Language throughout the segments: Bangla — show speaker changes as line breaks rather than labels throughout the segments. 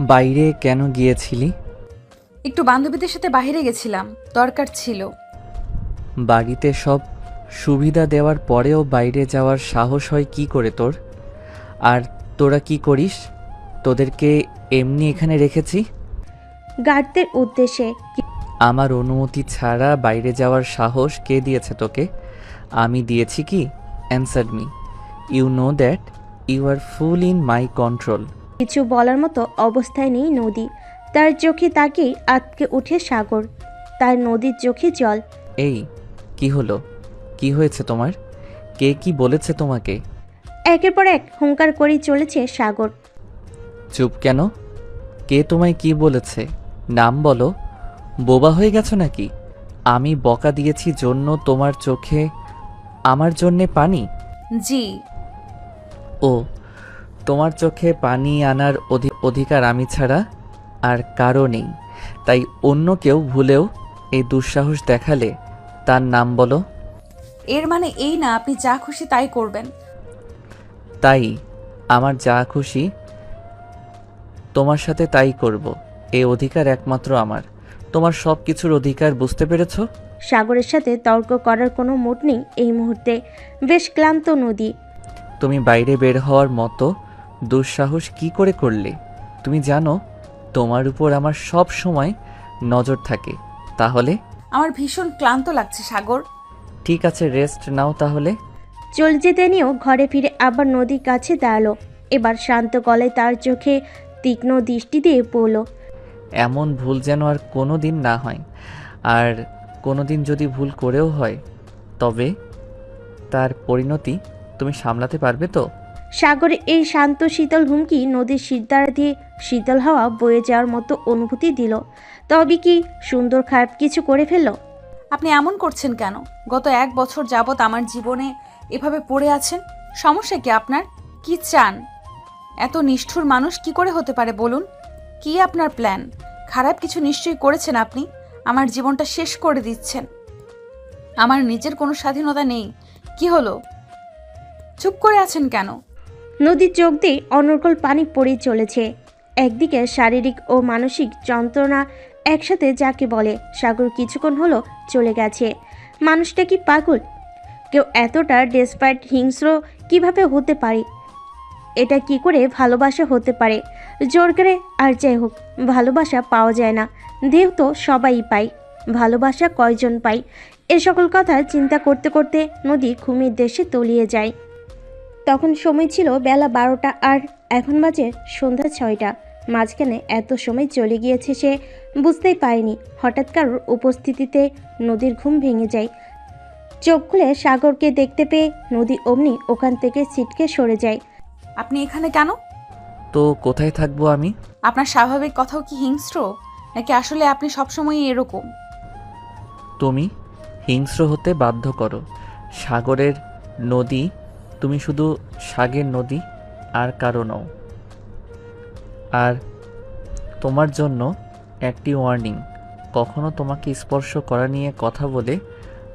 বাইরে কেন গিয়েছিলি?
একটু বান্ধবীদের সাথে বাইরে গেছিলাম, দরকার ছিল।
বাড়িতে সব সুবিধা দেওয়ার পরেও বাইরে যাওয়ার সাহস হয় কি করে তোর? আর তোরা কি করিস? তোদেরকে এমনি এখানে রেখেছি?
গার্ডদের উদ্দেশ্যে।
আমার অনুমতি ছাড়া বাইরে যাওয়ার সাহস কে দিয়েছে তোকে? আমি দিয়েছি কি? Answer me. You know that you are full in my control.
কিছু বলার মতো অবস্থায় নেই নদী। তার চোখে তাকেই আটকে উঠে সাগর। তার নদীর চোখে জল।
এই কি হলো? কি হয়েছে তোমার? কে কি বলেছে তোমাকে?
একের পর এক হুঙ্কার করেই চলেছে সাগর।
চুপ কেন? কে তোমায় কি বলেছে? নাম বলো। বোবা হয়ে গেছো নাকি? আমি বকা দিয়েছি জন্য তোমার চোখে আমার জন্যে পানি?
জি।
ও, তোমার চোখে পানি আনার অধিকার আমি ছাড়া আর কারো নেই। তাই অন্য কেউ ভুলেও এই দুঃসাহস দেখালে তার নাম বলো।
এর মানে এই না আপনি যা খুশি তাই করবেন।
তাই আমার যা খুশি তোমার সাথে তাই করব। এই অধিকার একমাত্র আমার। তোমার সব কিছুর অধিকার বুঝতে পেরেছো?
সাগরের সাথে তর্ক করার কোনো মুড নেই এই মুহূর্তে। বেশ ক্লান্ত নদী।
তুমি বাইরে বের হওয়ার মতো দুঃসাহস কি করে করলে? তুমি জানো তোমার উপর আমার সব সময় নজর থাকে। তাহলে
আমার ভীষণ ক্লান্ত লাগছে সাগর।
ঠিক আছে, রেস্ট নাও তাহলে।
চলে যেতে নিয়েও ঘরে ফিরে আবার নদীর কাছে দাঁড়ালো। এবার শান্ত গলায় তার চোখে তীক্ষ্ণ দৃষ্টি দিয়ে পড়ল।
এমন ভুল যেন আর কোনো দিন না হয়। আর কোনো দিন যদি ভুল করেও হয় তবে তার পরিণতি তুমি সামলাতে পারবে তো?
সাগরে এই শান্ত শীতল হুমকি নদীর শিরদাঁড়া দিয়ে শীতল হাওয়া বয়ে যাওয়ার মতো অনুভূতি দিল। তবে কি সুন্দর খারাপ কিছু করে ফেলল?
আপনি এমন করছেন কেন? গত 1 বছর যাবৎ আমার জীবনে এভাবে পড়ে আছেন। সমস্যা কি আপনার? কি চান? এত নিষ্ঠুর মানুষ কি করে হতে পারে বলুন? কি আপনার প্ল্যান? খারাপ কিছু নিশ্চয়ই করেছেন আপনি। আমার জীবনটা শেষ করে দিচ্ছেন। আমার নিজের কোনো স্বাধীনতা নেই। কি হলো? চুপ করে আছেন কেন?
নদীর চোখ দিয়ে অনর্গল পানি পড়ে চলেছে। একদিকে শারীরিক ও মানসিক যন্ত্রণা একসাথে যাকে বলে। সাগর কিছুক্ষণ হলো চলে গেছে। মানুষটা কি পাগল? কেউ এতটা ডেসপারেট হিংস্র কিভাবে হতে পারে? এটা কি করে ভালোবাসা হতে পারে? জোর করে আর যাই হোক, ভালোবাসা পাওয়া যায় না। দেহ তো সবাই পায়, ভালোবাসা কয়জন পায়? এ সকল কথা চিন্তা করতে করতে নদী ঘুমের দেশে তলিয়ে যায়। তখন সময় ছিল বেলা 12টা আর এখন বাজে সন্ধ্যা 6টা। মাঝখানে এত সময় চলে গিয়েছে সে বুঝতেই পারেনি। হঠাৎ কারোর উপস্থিতিতে নদীর ঘুম ভেঙে যায়। চোখ খুলে সাগরকে দেখতে পেয়ে নদী অমনি ওখান থেকে ছিটকে সরে যায়।
আপনি এখানে কেন?
তো কোথায় থাকবো আমি?
আপনার স্বাভাবিক কথাও কি হিংস্র, নাকি আসলে আপনি সবসময়ই এরকম?
তুমি হিংস্র হতে বাধ্য করো। সাগরের নদী তুমি, শুধু সাগের নদী, আর কারো নও। আর তোমার জন্য একটি ওয়ার্নিং, কখনো তোমাকে স্পর্শ করা নিয়ে কথা বলে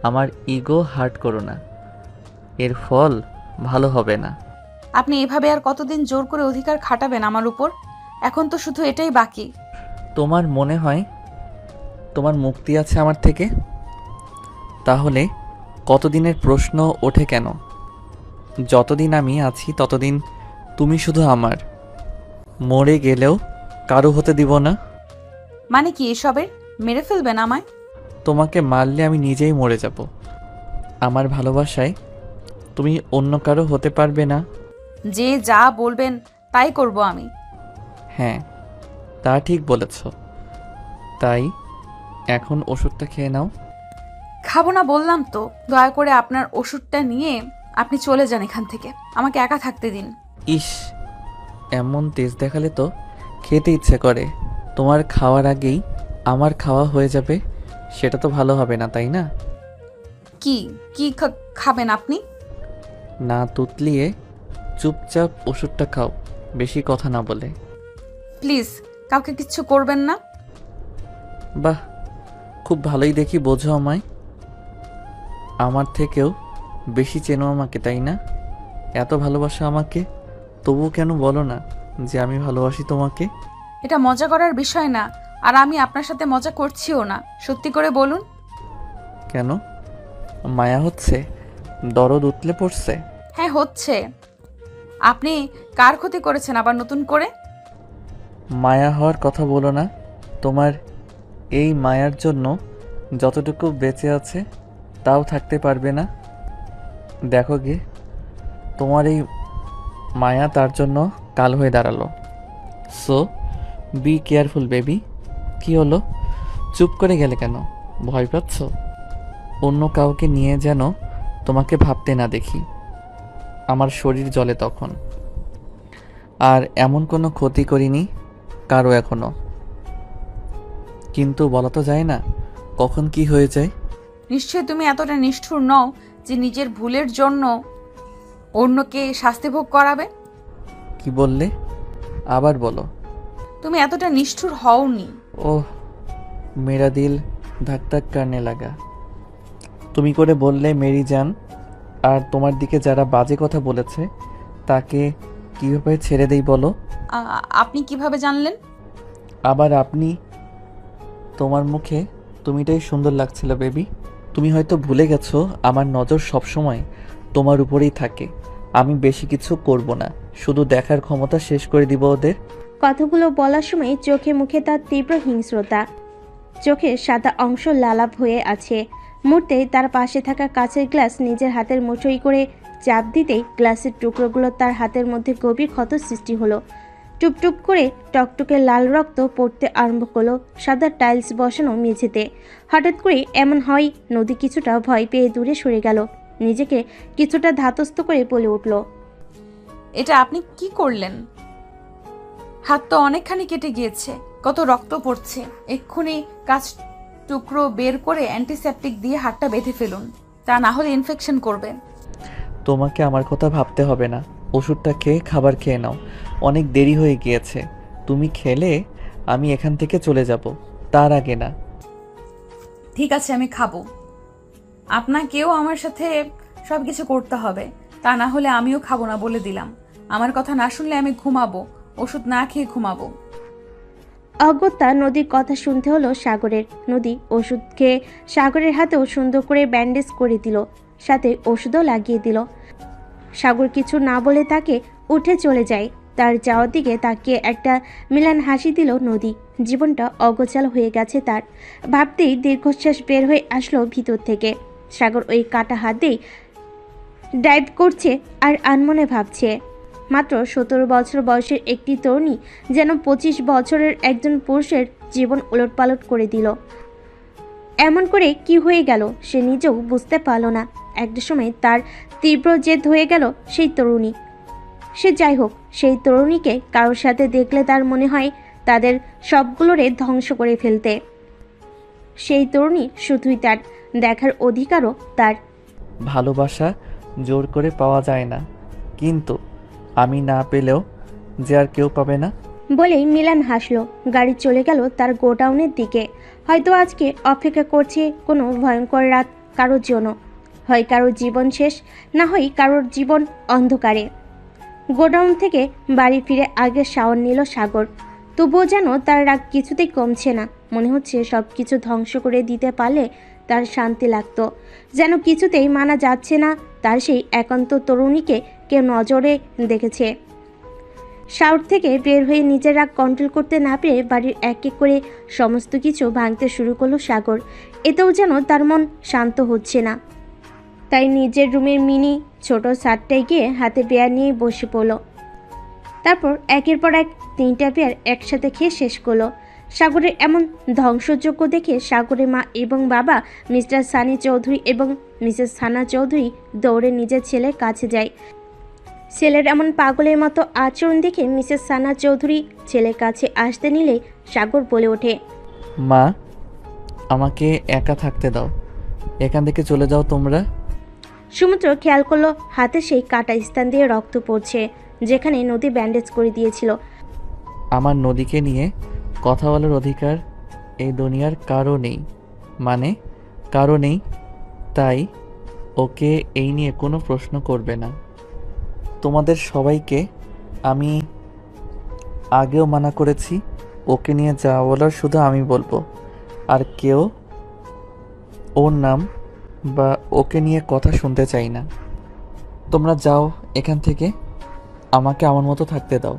আমার ইগো হার্ট করো না। এর ফল ভালো হবে না।
আপনি এভাবে আর কতদিন জোর করে অধিকার খাটাবেন আমার উপর? এখন তো শুধু এটাই বাকি।
তোমার মনে হয় তোমার মুক্তি আছে আমার থেকে? তাহলে কতদিনের প্রশ্ন ওঠে কেন? যতদিন আমি আছি ততদিন তুমি শুধু আমার। মরে গেলেও কারো হতে দিব না।
মানে কি এসবের? মেরে ফেলবেন আমায়?
তোমাকে মারলে আমি নিজেই মরে যাব। আমার ভালোবাসায় তুমি অন্য কারো হতে পারবে না।
যে যা বলবেন তাই করব আমি।
হ্যাঁ, তা ঠিক বলেছ। তাই এখন ওষুধটা খেয়ে নাও।
খাবো না বললাম তো। দয়া করে আপনার ওষুধটা নিয়ে আপনি চলে যান এখান থেকে। আমাকে একা থাকতে দিন।
ইস, এমন তেজ দেখালে তো খেতে ইচ্ছে করে। তোমার খাওয়ার আগেই আমার খাওয়া হয়ে যাবে, সেটা তো ভালো হবে না, তাই না?
কি কি খাবেন আপনি?
না তুতলিয়ে চুপচাপ ওষুধটা খাও, বেশি কথা না বলে।
প্লিজ, কাউকে কিচ্ছু করবেন না।
বাহ, খুব ভালোই দেখি বোঝো আমায়। আমার থেকেও বেশি চেনো আমাকে, তাই না? এত ভালোবাসা আমাকে, তবু কেন বলো না যে আমি ভালোবাসি তোমাকে?
এটা মজা করার বিষয় না, আর আমি আপনার সাথে মজা করছিও না। সত্যি করে বলুন।
কেন? মায়া হচ্ছে? দরদ উতলে পড়ছে?
হ্যাঁ হচ্ছে। আপনি কার ক্ষতি করেছেন আবার নতুন করে?
মায়া হওয়ার কথা বলো না। তোমার এই মায়ার জন্য যতটুকু বেঁচে আছে তাও থাকতে পারবে না। দেখো গে, তোমার এই মায়া তার জন্য কাল হয়ে দাঁড়ালো। So be careful baby. কি হলো, চুপ করে গেলে কেন? ভয় পাচ্ছ? অন্য কাউকে নিয়ে যেন তোমাকে ভাবতে না দেখি। আমার শরীর জ্বলে তখন। আর এমন কোনো ক্ষতি করিনি কারো এখনো, কিন্তু বলা তো যায় না কখন কি হয়ে যায়।
নিশ্চয়ই তুমি এতটা নিষ্ঠুর নও যে নিজের ভুলের জন্য অন্যকে শাস্তি ভোগ করাবে।
কি বললে? আবার বলো।
তুমি এতটা নিষ্ঠুর হওনি।
ওহ, মেরা দিল ধাক ধাক কারনে লাগা। তুমি করে বললে মেরি জান, আর তোমার দিকে যারা বাজে কথা বলেছে তাকে কীভাবে ছেড়ে দেই বলো?
আপনি কিভাবে জানলেন?
আবার আপনি? তোমার মুখে তুমিটাই সুন্দর লাগছিল বেবি। তুমি হয়তো ভুলে গেছো আমার নজর সবসময় তোমার উপরেই থাকে। আমি বেশি কিছু করব না, শুধু দেখার ক্ষমতা শেষ করে দিব ওদের।
কথাগুলো বলার সময় চোখে মুখে তার তীব্র হিংস্রতা। চোখের সাদা অংশ লালাপ হয়ে আছে। মুহূর্তেই তার পাশে থাকা কাঁচের গ্লাস নিজের হাতের মুঠোই করে চাপ দিতেই গ্লাসের টুকরোগুলো তার হাতের মধ্যে গভীর ক্ষত সৃষ্টি হলো। টুপটুপ করে টকটকে লাল রক্ত পড়তে আরম্ভ করলো সাদা টাইলস বসানো মেঝেতে। হঠাৎ করে এমন হয় নদী কিছুটা ভয় পেয়ে দূরে সরে গেল। নিজেকে কিছুটা ধাতস্থ করে বলে উঠল,
এটা আপনি কি করলেন? হাত তো অনেকখানি কেটে গিয়েছে, কত রক্ত পড়ছে। এক্ষুনি কাঁচ টুকরো বের করে অ্যান্টিসেপটিক দিয়ে হাতটা বেঁধে ফেলুন, তা না হলে ইনফেকশন করবে।
তোমাকে আমার কথা ভাবতে হবে না। ওষুধটা খেয়ে খাবার খেয়ে নাও, অনেক দেরি হয়ে গিয়েছে। তুমি খেলে আমি এখান থেকে চলে যাব, তার আগে না।
ঠিক আছে, আমি খাবো। আপনাকেও আমার সাথে সব কিছু করতে হবে, তা না হলে আমিও খাবো না বলে দিলাম। আমার কথা না শুনলে আমি ঘুমাবো, ওষুধ না খেয়ে ঘুমাবো।
অগত্যা নদীর কথা শুনতে হলো সাগরের। নদী ওষুধ খেয়ে সাগরের হাতেও সুন্দর করে ব্যান্ডেজ করে দিল, সাথে ওষুধও লাগিয়ে দিল। সাগর কিছু না বলে তাকে উঠে চলে যায়। তার যাওয়ার দিকে তাকিয়ে একটা মিলান হাসি দিল নদী। জীবনটা অগোছাল হয়ে গেছে তার। ভাবতেই দীর্ঘশ্বাস বের হয়ে আসলো ভিতর থেকে। সাগর ওই কাটা হাতেই ডাইভ করছে আর আনমনে ভাবছে, মাত্র 17 বছর বয়সের একটি তরুণী যেন 25 বছরের একজন পুরুষের জীবন ওলটপালট করে দিল। এমন করে কি হয়ে গেল সে নিজেও বুঝতে পারল না। একটা সময় তার তীব্র জেদ হয়ে গেল সেই তরুণী। সে যাই হোক, সেই তরুণীকে কারোর সাথে দেখলে তার মনে হয় তাদের সবগুলোরে ধ্বংস করে ফেলতে। সেই তরুণী শুধুই তার, দেখার অধিকারও তার।
ভালোবাসা জোর করে পাওয়া যায় না, কিন্তু আমি না পেলেও যে আর কেউ পাবে না।
বলেই মিলান হাসলো। গাড়ি চলে গেল তার গোডাউনের দিকে। হয়তো আজকে অপেক্ষা করছে কোনো ভয়ঙ্কর রাত কারোর জন্য। হয় কারোর জীবন শেষ, না হয় কারোর জীবন অন্ধকারে। গোডাউন থেকে বাড়ি ফিরে আগের শাওয়ার নিল সাগর। তবুও যেন তার রাগ কিছুতেই কমছে না। মনে হচ্ছে সব কিছু ধ্বংস করে দিতে পারলে তার শান্তি লাগতো। যেন কিছুতেই মানা যাচ্ছে না তার সেই একান্ত তরুণীকে কেউ নজরে দেখেছে। শাওয়ার থেকে বের হয়ে নিজের রাগ কন্ট্রোল করতে না পেরে বাড়ির এক এক করে সমস্ত কিছু ভাঙতে শুরু করলো সাগর। এতেও যেন তার মন শান্ত হচ্ছে না। তাই নিজের রুমের মিনি ছোট সারটায় গিয়ে হাতে বেয়ার নিয়ে বসে পড়ল। তারপর একের পর এক 3টা বেয়ার একসাথে খেয়ে শেষ করলো। সাগরের এমন ধ্বংসযোগ্য দেখে সাগরের মা এবং বাবা মিস্টার সানি চৌধুরী এবং মিসেস সানা চৌধুরী দৌড়ে নিজের ছেলের কাছে যায়। ছেলের এমন পাগলের মতো আচরণ দেখে মিসেস সানা চৌধুরী ছেলের কাছে আসতে নিলে সাগর বলে ওঠে,
মা, আমাকে একা থাকতে দাও, এখান থেকে চলে যাও তোমরা।
সমুদ্র খেয়াল করলো হাতে সেই কাটা স্থান দিয়ে রক্ত পড়ছে, যেখানে নদী ব্যান্ডেজ করে দিয়েছিল।
আমার নদীকে নিয়ে কথা বলার অধিকার এই দুনিয়ার কারো নেই, মানে কারো নেই। তাই ওকে এই নিয়ে কোনো প্রশ্ন করবে না। তোমাদের সবাইকে আমি আগেও মানা করেছি, ওকে নিয়ে যা বলার শুধু আমি বলবো, আর কেউ ওর নাম বা ওকে নিয়ে কথা শুনতে চাই না। তোমরা যাও এখান থেকে, আমাকে আমার মতো থাকতে দাও।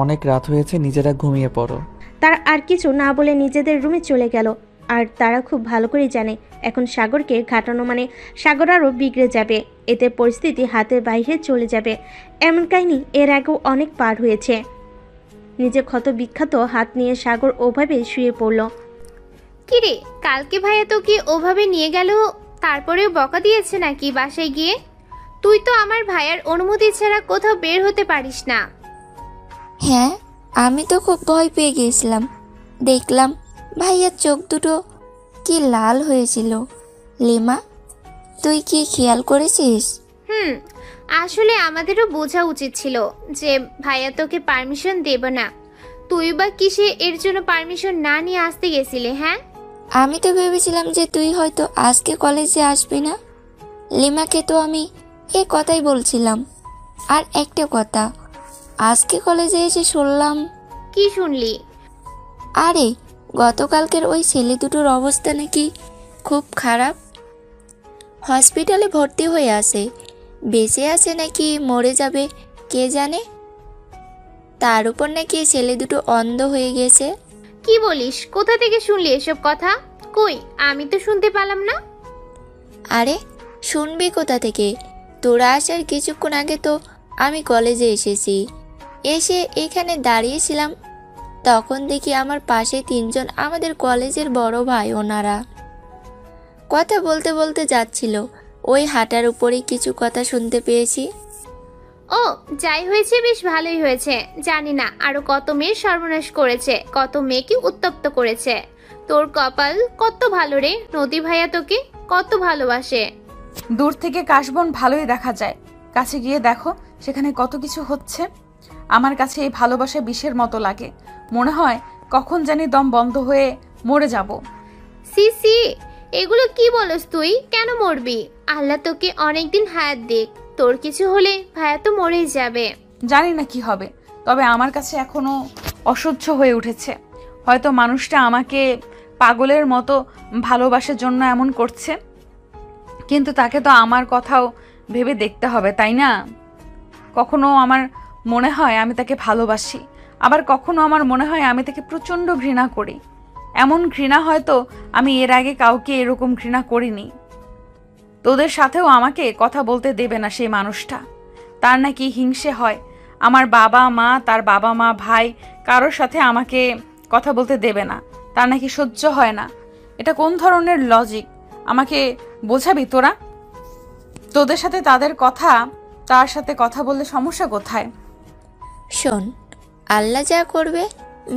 অনেক রাত হয়েছে, নিজেরা ঘুমিয়ে পড়ো।
তারা আর কিছু না বলে নিজেদের রুমে চলে গেল। আর তারা খুব ভালো করে জানে এখন সাগরকে ঘাটানো মানে সাগর আরও বিগড়ে যাবে, এতে পরিস্থিতি হাতের বাইরে চলে যাবে। এমন কাহিনী এর আগেও অনেক পার হয়েছে। নিজে ক্ষত বিখ্যাত হাত নিয়ে সাগর ওভাবে শুয়ে পড়ল।
কিরে, কালকে ভাইয়া তোকে ওভাবে নিয়ে গেল, তারপরেও বকা দিয়েছে নাকি বাসায় গিয়ে? তুই তো আমার ভাইয়ার অনুমতি ছাড়া কোথাও বের হতে পারিস না।
হ্যাঁ, আমি তো খুব ভয় পেয়ে গিয়েছিলাম। দেখলাম ভাইয়ার চোখ দুটো কি লাল হয়েছিল। লিমা, তুই কি খেয়াল করেছিস?
আসলে আমাদেরও বোঝা উচিত ছিল যে ভাইয়া তোকে পারমিশন দেব না। তুই বা কিসে এর জন্য পারমিশন না নিয়ে আসতে গেছিলে? হ্যাঁ,
আমি তো ভেবেছিলাম যে তুই হয়তো আজকে কলেজে আসবি না। লিমাকে তো আমি এ কথাই বলছিলাম। আর একটা কথা, আজকে কলেজে এসে শুনলাম।
কি শুনলি?
আরে, গতকালকের ওই ছেলে দুটোর অবস্থা নাকি খুব খারাপ। হসপিটালে ভর্তি হয়ে আছে। বেঁচে আছে নাকি মরে যাবে কে জানে। তার উপর নাকি ছেলে দুটো অন্ধ হয়ে গেছে।
কি বলিস? কোথা থেকে শুনলি এসব কথা? কই, আমি তো শুনতে পেলাম না।
আরে, শুনবি কোথা থেকে? তোরা আসার কিছুক্ষণ আগে তো আমি কলেজে এসেছি। এসে এখানে দাঁড়িয়েছিলাম, তখন দেখি আমার পাশে তিনজন আমাদের কলেজের বড় ভাই। ওনারা কথা বলতে বলতে যাচ্ছিল। ওই হাঁটার উপরেই কিছু কথা শুনতে পেয়েছি।
ও, যাই হয়েছে বেশ ভালোই হয়েছে। জানি না আরো কত মেয়ে সর্বনাশ করেছে, কত মেয়েকে উত্তপ্ত করেছে। তোর কপাল কত ভালো রে, নদী ভাইয়া তোকে কত ভালোবাসে।
দূর থেকে কাশবন ভালোই দেখা যায়, কাছে গিয়ে দেখো সেখানে কত কিছু হচ্ছে। আমার কাছে এই ভালোবাসা বিষের মতো লাগে। মনে হয় কখন জানি দম বন্ধ হয়ে মরে যাব।
সি সি, এগুলো কি বলস তুই? কেন মরবি? আল্লাহ তোকে অনেকদিন হায়াত দিক। তোর কিছু হলে ভাইয়া তো মরেই যাবে।
জানি না কি হবে, তবে আমার কাছে এখনো অসহ্য হয়ে উঠেছে। হয়তো মানুষটা আমাকে পাগলের মতো ভালোবাসার জন্য এমন করছে, কিন্তু তাকে তো আমার কথাও ভেবে দেখতে হবে, তাই না? কখনো আমার মনে হয় আমি তাকে ভালোবাসি, আবার কখনো আমার মনে হয় আমি তাকে প্রচণ্ড ঘৃণা করি। এমন ঘৃণা হয়তো আমি এর আগে কাউকে এরকম ঘৃণা করিনি। তোদের সাথেও আমাকে কথা বলতে দেবে না সেই মানুষটা। তার নাকি হিংসে হয়। আমার বাবা মা, তার বাবা মা, ভাই কারোর সাথে আমাকে কথা বলতে দেবে না, তার নাকি সহ্য হয় না। এটা কোন ধরনের লজিক আমাকে বোঝাবি তোরা? তোদের সাথে তাদের কথা, তার সাথে কথা বললে সমস্যা কোথায়?
শোন, আল্লাহ যা করবে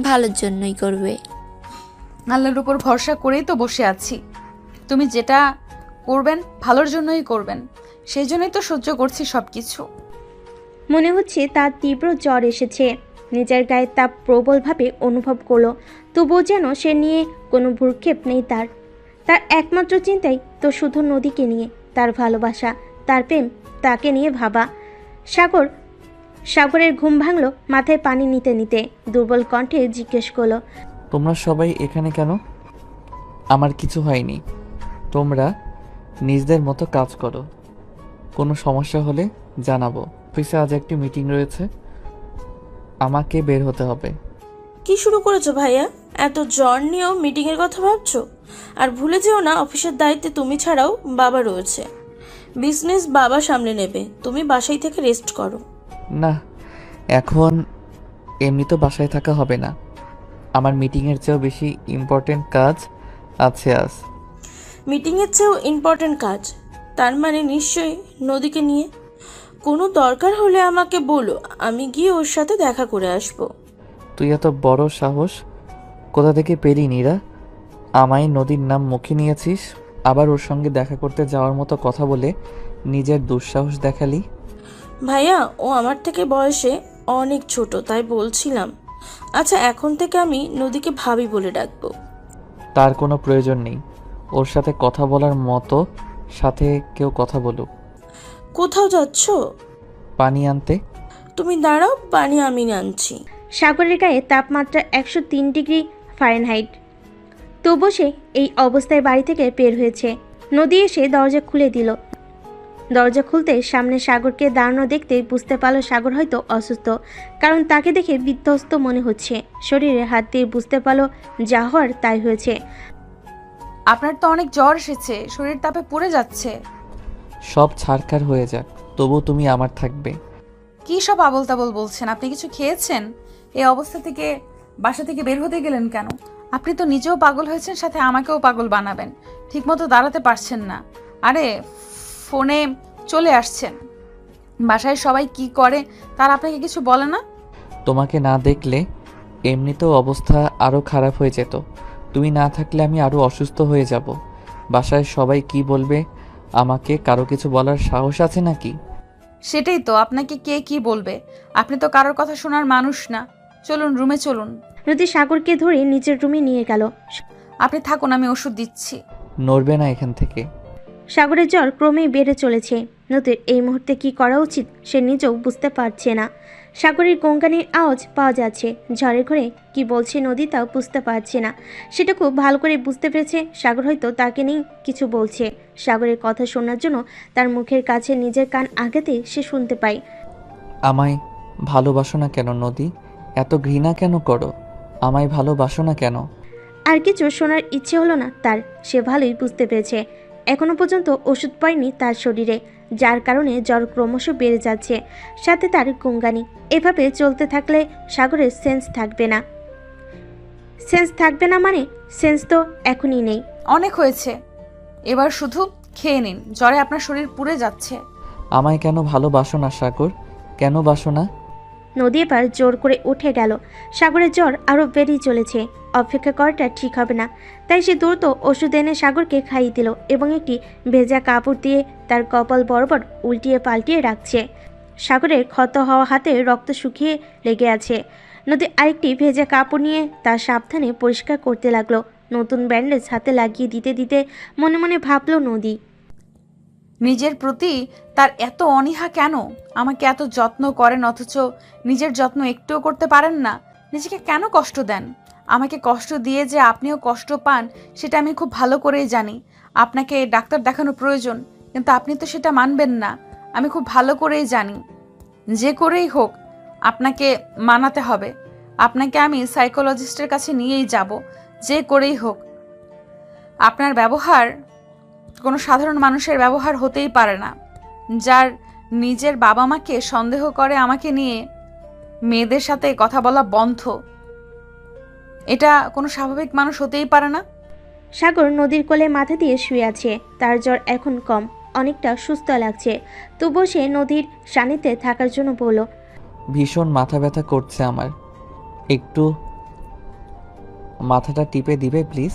ভালোর জন্যই করবে।
আল্লাহর উপর ভরসা করেই তো বসে আছি। তুমি যেটা করবেন ভালোর জন্যই করবেন, সেই জন্যই তো সহ্য করছি সব কিছু।
মনে হচ্ছে তার তীব্র জ্বর এসেছে। নিজের গায়ে তাপ প্রবলভাবে অনুভব করলো, তবুও যেন সে নিয়ে কোনো ভ্রুক্ষেপ নেই তার। তার একমাত্র চিন্তাই তো শুধু নদীকে নিয়ে, তার ভালোবাসা, তার প্রেম, তাকে নিয়ে ভাবা। সাগরের ঘুম ভাঙলো মাথায় পানি নিতে নিতে। দুর্বল কণ্ঠে জিজ্ঞেস করলো,
তোমরা সবাই এখানে কেন? আমার কিছু হয়নি, তোমরা নিজেদের মতো কাজ করো। কোনো সমস্যা হলে জানাবো। অফিসে আজ একটি মিটিং রয়েছে, আমাকে বের হতে হবে।
কি শুরু করেছো ভাইয়া? এত জ্বর নিয়েও মিটিংয়ের কথা ভাবছো? আর ভুলে যেও না, অফিসের দায়িত্বে তুমি ছাড়াও বাবা রয়েছে। বিজনেস বাবা সামলে নেবে, তুমি বাসায় থেকে রেস্ট করো।
না, এখন এমনি তো বাসায় থাকা হবে না। আমার মিটিংয়ের চেয়েও বেশি ইম্পর্টেন্ট কাজ আছে আজ।
মিটিংয়ের চেয়েও ইম্পর্টেন্ট কাজ? তার মানে নিশ্চয়ই নদীকে নিয়ে। কোনো দরকার হলে আমাকে বলো, আমি গিয়ে ওর সাথে দেখা করে আসবো।
তুই এত বড় সাহস কোথা থেকে পেলি নীরা? আমায় নদীর নাম মুখে নিয়েছিস, আবার ওর সঙ্গে দেখা করতে যাওয়ার মতো কথা বলে নিজের দুঃসাহস দেখালি।
ভাইয়া, ও আমার থেকে বয়সে অনেক ছোট, তাই বলছিলাম। আচ্ছা, এখন থেকে আমি নদীকে ভাবি বলে ডাকবো।
তার কোনো প্রয়োজন নেই। ওর সাথে কথা বলার মতো সাথে কেউ কথা বলুক।
কোথাও যাচ্ছো?
পানি আনতে।
তুমি দাঁড়াও, পানি আমি আনছি।
সাগরের গায়ে তাপমাত্রা 103 ডিগ্রি ফারেনহাইট। তবুও সে এই অবস্থায় বাড়ি থেকে বের হয়েছে। নদী এসে দরজা খুলে দিল। দরজা খুলতে সামনে সাগরকে দাঁড়ানো দেখতে বুঝতে পারল সাগর হয়তো অসুস্থ, কারণ তাকে দেখে বিধ্বস্ত মনে হচ্ছে। শরীরে হাত দিয়ে বুঝতে পারল যা হওয়ার তাই হয়েছে।
আপনার তো অনেক জ্বর এসেছে, শরীর তাপে পুড়ে যাচ্ছে।
সব ছাড়খাড় হয়ে যাক, তবু তুমি আমার থাকবে।
কি সব আবোল তাবোল বলছেন? আপনি কিছু খেয়েছেন? এই অবস্থা থেকে বাসা থেকে বের হতে গেলেন কেন? আপনি তো নিজেও পাগল হয়েছেন, সাথে আমাকেও পাগল বানাবেন। ঠিকমতো দাঁড়াতে পারছেন না। আরে ফোনে চলে আসছেন, বাসায় সবাই কি করে তার আপনাকে কিছু বলে না?
তোমাকে না দেখলে এমনিতেও অবস্থা আরও খারাপ হয়ে যেত। তুমি না থাকলে আমি আরও অসুস্থ হয়ে যাব। বাসায় সবাই কি বলবে আমাকে? কারো কিছু বলার সাহস আছে নাকি?
সেটাই তো, আপনাকে কে কি বলবে? আপনি তো কারোর কথা শোনার মানুষ না। চলুন, রুমে চলুন।
নদী সাগরকে ধরে নিজের রুমে নিয়ে গেল।
আপনি থাকুন, আমি ওষুধ দিচ্ছি।
নড়বে না এখান থেকে।
সাগরের জ্বর ক্রমেই বেড়ে চলেছে। নদীর এই মুহূর্তে কি করা উচিত সে নিজেও বুঝতে পারছে না। সাগরের গঙ্গানির আওয়াজ পাওয়া যাচ্ছে। ঝড়ের ঘরে কি বলছে নদী তাও বুঝতে পারছে না। সেটা খুব ভালো করে বুঝতে পেরেছে সাগর হয়তো তাকে নিয়ে কিছু বলছে। সাগরের কথা শোনার জন্য তার মুখের কাছে নিজের কান আগাতে সে শুনতে পায়।
আমায় ভালোবাসো না কেন নদী? এত ঘৃণা কেন করো? আমায় ভালোবাসো না কেন?
আর কিছু শোনার ইচ্ছে হলো না তার। সে ভালোই বুঝতে পেরেছে এখনো পর্যন্ত ওষুধ পায়নি তার শরীরে, যার কারণে জ্বর ক্রমশ বেড়ে যাচ্ছে, সাথে তার গঙ্গানি। এভাবে চলতে থাকলে সাগরের সেন্স থাকবে না। সেন্স থাকবে না মানে সেন্স তো এখনই নেই।
অনেক হয়েছে, এবার শুধু খেয়ে নিন। জ্বরে আপনার শরীর পুড়ে যাচ্ছে।
আমায় কেন ভালোবাসো না সাগর? কেন বাসো না?
নদী এবার জোর করে উঠে গেল। সাগরের জ্বর আরও বেড়েই চলেছে। অপেক্ষা করাটা ঠিক হবে না, তাই সে দ্রুত ওষুধ এনে সাগরকে খাইয়ে দিল এবং একটি ভেজা কাপড় দিয়ে তার কপাল বরাবর উল্টিয়ে পাল্টিয়ে রাখছে। সাগরের ক্ষত হওয়া হাতে রক্ত শুকিয়ে লেগে আছে। নদী আরেকটি ভেজা কাপড় নিয়ে তা সাবধানে পরিষ্কার করতে লাগলো। নতুন ব্যান্ডেজ হাতে লাগিয়ে দিতে দিতে মনে মনে ভাবল নদী,
নিজের প্রতি তার এত অনীহা কেন? আমাকে এত যত্ন করেন অথচ নিজের যত্ন একটুও করতে পারেন না। নিজেকে কেন কষ্ট দেন? আমাকে কষ্ট দিয়ে যে আপনিও কষ্ট পান সেটা আমি খুব ভালো করেই জানি। আপনাকে ডাক্তার দেখানো প্রয়োজন, কিন্তু আপনি তো সেটা মানবেন না। আমি খুব ভালো করেই জানি, যে করেই হোক আপনাকে মানাতে হবে। আপনাকে আমি সাইকোলজিস্টের কাছে নিয়েই যাব, যে করেই হোক। আপনার ব্যবহার কোনো সাধারণ মানুষের ব্যবহার হতেই পারে না। যার নিজের বাবা মাকে সন্দেহ করে আমাকে নিয়ে, মেয়েদের সাথে কথা বলা বন্ধ, এটা কোনো স্বাভাবিক মানুষ হতেই পারে না।
সাগর নদীর কোলে মাথা দিয়ে শুয়ে আছে। তার জ্বর এখন কম, অনেকটা সুস্থ লাগছে। তবুও সে নদীর সান্নিধ্যে থাকার জন্য বলল,
ভীষণ মাথা ব্যথা করছে আমার, একটু মাথাটা টিপে দিবে প্লিজ?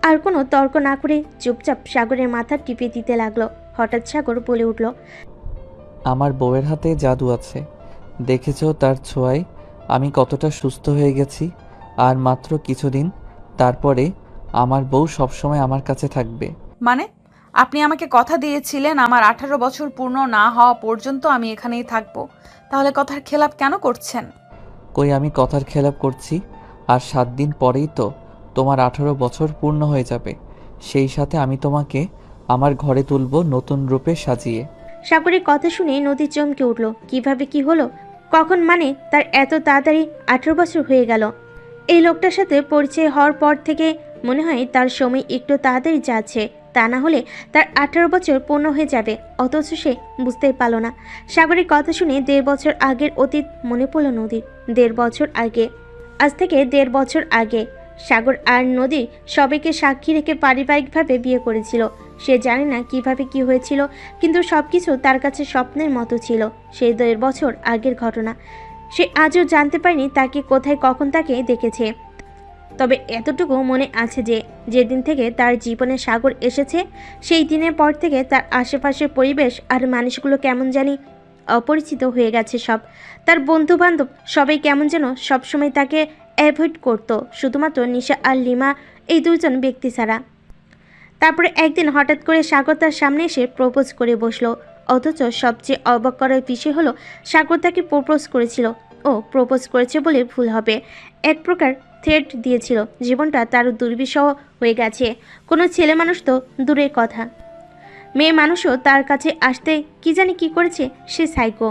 আর কোনো তর্ক না করে চুপচাপ সাগরের মাথা টিপে দিতে লাগলো। হঠাৎ সাগর বলে উঠল,
আমার বউয়ের হাতে জাদু আছে, দেখেছো তার ছোঁয়ায় আমি কতটা সুস্থ হয়ে গেছি। আর মাত্র কিছুদিন, তারপরে আমার বউ সবসময় আমার কাছে থাকবে।
মানে আপনি আমাকে কথা দিয়েছিলেন আমার 18 বছর পূর্ণ না হওয়া পর্যন্ত আমি এখানেই থাকবো, তাহলে কথার খেলাপ কেন করছেন?
কই আমি কথার খেলাপ করছি? আর 7 দিন পরেই তো তোমার 18 বছর পূর্ণ হয়ে যাবে। সেই সাথে আমি তোমাকে আমার ঘরে তুলব নতুন রূপে সাজিয়ে।
সাগরের কথা শুনে নদী চমকে উঠল। কিভাবে কি হলো? কখন? মানে তার এত তাড়াতাড়ি 18 বছর হয়ে গেল? এই লোকটার সাথে পরিচয় হওয়ার পর থেকে মনে হয় তার সময় একটু তাড়াতাড়ি যাচ্ছে, তা না হলে তার 18 বছর পূর্ণ হয়ে যাবে, অথচ সে বুঝতেই পারল না। সাগরের কথা শুনে 1.5 বছর আগের অতীত মনে পড়ল নদীর। 1.5 বছর আগে, আজ থেকে 1.5 বছর আগে সাগর আর নদী সবাইকে সাক্ষী রেখে পারিবারিকভাবে বিয়ে করেছিল। সে জানে না কিভাবে কি হয়েছিল, কিন্তু সবকিছু তার কাছে স্বপ্নের মতো ছিল। সেই 1.5 বছর আগের ঘটনা। সে আজও জানতে পারেনি তাকে কোথায় কখন তাকে দেখেছে। তবে এতটুকু মনে আছে যে যেদিন থেকে তার জীবনে সাগর এসেছে, সেই দিনের পর থেকে তার আশেপাশের পরিবেশ আর মানুষগুলো কেমন জানি অপরিচিত হয়ে গেছে সব। তার বন্ধু বান্ধব সবাই কেমন যেন সবসময় তাকে অ্যাভয়েড করতো, শুধুমাত্র নিশা আর লিমা এই দুজন ব্যক্তি ছাড়া। তারপরে একদিন হঠাৎ করে সাগর তার সামনে এসে প্রপোজ করে বসলো। অথচ সবচেয়ে অবাক করার বিষয় হলো সাগর তাকে প্রপোজ করেছিল ও প্রপোজ করেছে বলে ভুল হবে, এক প্রকার থ্রেট দিয়েছিল। জীবনটা তার দুর্বিষহ হয়ে গেছে। কোনো ছেলে মানুষ তো দূরের কথা, মেয়ে মানুষও তার কাছে আসতে কি জানি কি করেছে সে সাইকো।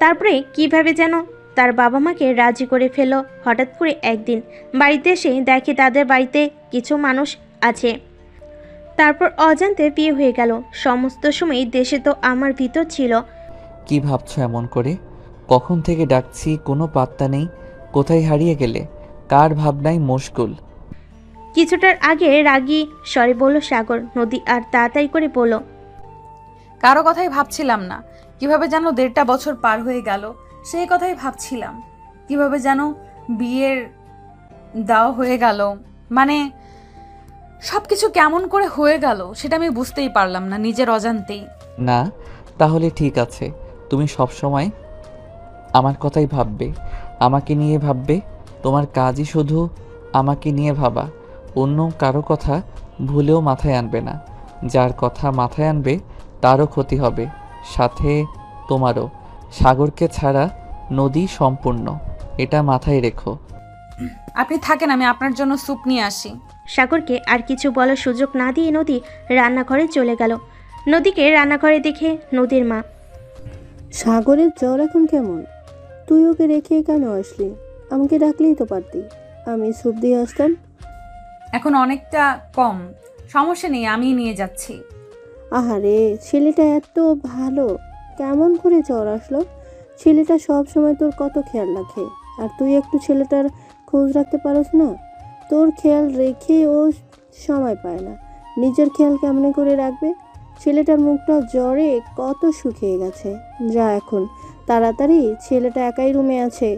তারপরে কিভাবে যেন তার বাবা মাকে রাজি করে ফেলল। হঠাৎ করে একদিন বাড়িতে এসে দেখে তাদের বাড়িতে কিছু মানুষ আছে। তারপর অজান্তে বিয়ে হয়ে গেল। সমস্ত সময় দেশে তো আমার ভিতর ছিল।
কি ভাবছো এমন করে? কখন থেকে ডাকছি, কোনো পাত্তা নেই। কোথায় হারিয়ে গেলে? কার ভাবনায় মশগুল?
কিছুটার আগে রাগী স্বরে বলল সাগর। নদী আর তাড়াতাড়ি করে বলল,
কারো কথাই ভাবছিলাম না। কিভাবে যেন 1.5 বছর পার হয়ে গেল, সেই কথাই ভাবছিলাম। কিভাবে যেন বিয়ের দেওয়া হয়ে গেল, মানে সবকিছু কেমন করে হয়ে গেল সেটা আমি বুঝতেই পারলাম না নিজের অজান্তেই।
না, তাহলে ঠিক আছে। তুমি সবসময় আমার কথাই ভাববে, আমাকে নিয়ে ভাববে। তোমার কাজই শুধু আমাকে নিয়ে ভাবা। অন্য কারো কথা ভুলেও মাথায় আনবে না। যার কথা মাথায় আনবে তারও ক্ষতি হবে, সাথে তোমারও। সাগরকে ছাড়া নদী সম্পূর্ণ, এটা মাথায় রেখো।
আপনি থাকেন, আমি আপনার জন্য স্যুপ নিয়ে আসি।
সাগরকে আর কিছু বলার সুযোগ না দিয়ে নদী রান্নাঘরে চলে গেল। নদীকে রান্নাঘরে দেখে নদীর মা,
সাগরের জ্বর এখন কেমন? তুই ওকে রেখে কেন আসলি? আমাকে ডাকলেই তো পারতি, আমি স্যুপ দিয়ে আসতাম।
এখন অনেকটা কম, সমস্যা নেই, আমি নিয়ে যাচ্ছি।
আহারে, ছেলেটা এত ভালো, কেমন করে জ্বর আসলো? ছেলেটা সব সময় তোর কত খেয়াল রাখে, আর তুই একটু ছেলেটার খোঁজ রাখতে পারস না? তোর খেয়াল রেখে ও সময় পায় না, নিজের খেয়াল কেমনে করে রাখবে? ছেলেটার মুখটা জ্বরে কত শুকিয়ে গেছে। যা এখন তাড়াতাড়ি, ছেলেটা একাই রুমে আছে।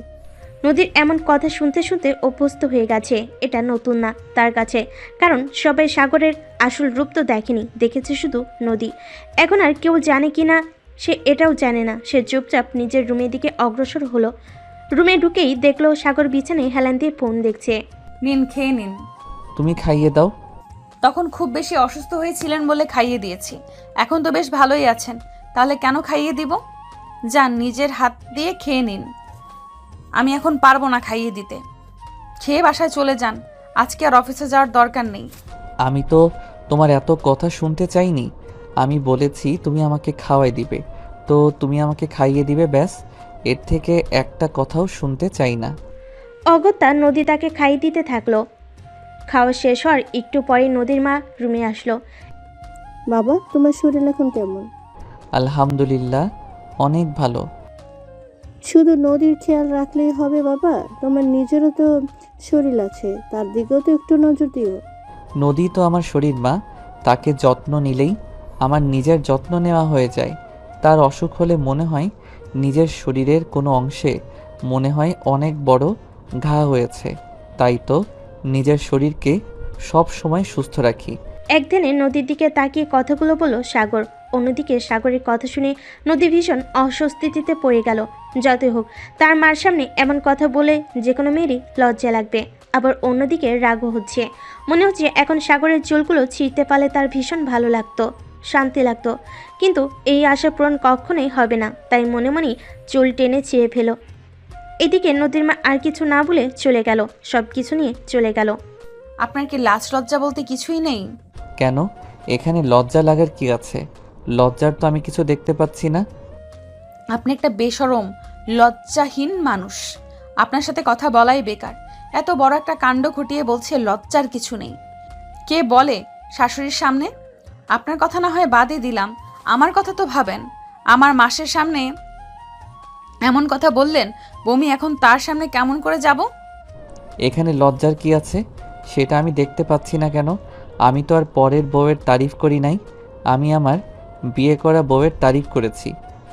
নদীর এমন কথা শুনতে শুনতে অভ্যস্ত হয়ে গেছে। এটা নতুন না তার কাছে, কারণ সবাই সাগরের আসল রূপ তো দেখেনি, দেখেছে শুধু নদী। এখন আর কেউ জানে কি না সে এটাও জানে না। সে চুপচাপ নিজের রুমের দিকে অগ্রসর হলো। রুমে ঢুকেই দেখলো সাগর বিছানায় হেলান দিয়ে ফোন দেখছে।
নিন, খেয়ে নিন।
তুমি খাইয়ে দাও।
তখন খুব বেশি অসুস্থ হয়েছিলেন বলে খাইয়ে দিয়েছি, এখন তো বেশ ভালোই আছেন, তাহলে কেন খাইয়ে দিব? যান, নিজের হাত দিয়ে খেয়ে নিন। আমি এখন পারবো না খাইয়ে দিতে। খেয়ে বাসায় চলে যান, আজকে আর অফিসে যাওয়ার দরকার নেই।
আমি তো তোমার এত কথা শুনতে চাইনি। আমি বলেছি তুমি আমাকে খাওয়াই দিবে, তো তুমি আমাকে খাইয়ে দিবে, ব্যাস। এর থেকে একটা কথাও শুনতে চাই না।
অগত্যা নদী তাকে খাইয়ে দিতে থাকলো। খাওয়া শেষ হওয়ার একটু পরে নদীর মা রুমে আসলো।
বাবা, তোমার শরীর এখন কেমন?
আলহামদুলিল্লাহ, অনেক ভালো।
শুধু নদীর খেয়াল রাখলেই হবে বাবা? তোমার নিজেরও তো শরীর আছে, তার দিকেও তো একটু নজর দিও।
নদী তো আমার শরীর মা, তাকে যত্ন নিলেই আমার নিজের যত্ন নেওয়া হয়ে যায়। তার অসুখ হলে মনে হয় নিজের শরীরের কোনো অংশে মনে হয় অনেক বড় ঘা হয়েছে, তাই তো নিজের শরীরকে সব সময় সুস্থ রাখি।
একদিনে নদীর দিকে তাকিয়ে কথাগুলো বলল সাগর। অন্যদিকে সাগরের কথা শুনে নদী ভীষণ অস্বস্তিতে পড়ে গেল। যতই হোক, তার মার সামনে এমন কথা বলে যে কোনো মেয়েরই লজ্জা লাগবে। আবার অন্যদিকে রাগও হচ্ছে। মনে হচ্ছে এখন সাগরের চুলগুলো ছিঁড়তে পারলে তার ভীষণ ভালো লাগতো, শান্তি লাগতো। কিন্তু এই আশা পূরণ কখনোই হবে না, তাই মনে মনেই চুল টেনে ছিঁড়ে ফেল। এদিকে নদীর মা আর কিছু না বলে চলে গেল, সব কিছু নিয়ে চলে গেল।
আপনার কি লাজ লজ্জা বলতে কিছুই নেই?
কেন? এখানে লজ্জা লাগার কি আছে? লজ্জার তো আমি কিছু দেখতে পাচ্ছি না।
আপনি একটা বেশরম, লজ্জাহীন মানুষ। আপনার সাথে কথা বলাই বেকার। এত বড় একটা কাণ্ড ঘটিয়ে বলছে লজ্জার কিছু নেই। কে বলে শাশুড়ির সামনে? আপনার কথা না হয় বাদই দিলাম, আমার কথা তো ভাবেন। আমার মাসের সামনে এমন কথা বললেন, বমি এখন তার সামনে কেমন করে যাব?
এখানে লজ্জার কি আছে সেটা আমি দেখতে পাচ্ছি না কেন? আমি তো আর পরের বউয়ের তারিফ করি নাই, আমি আমার বিয়ে করা বউয়ের তারিফ করেছি।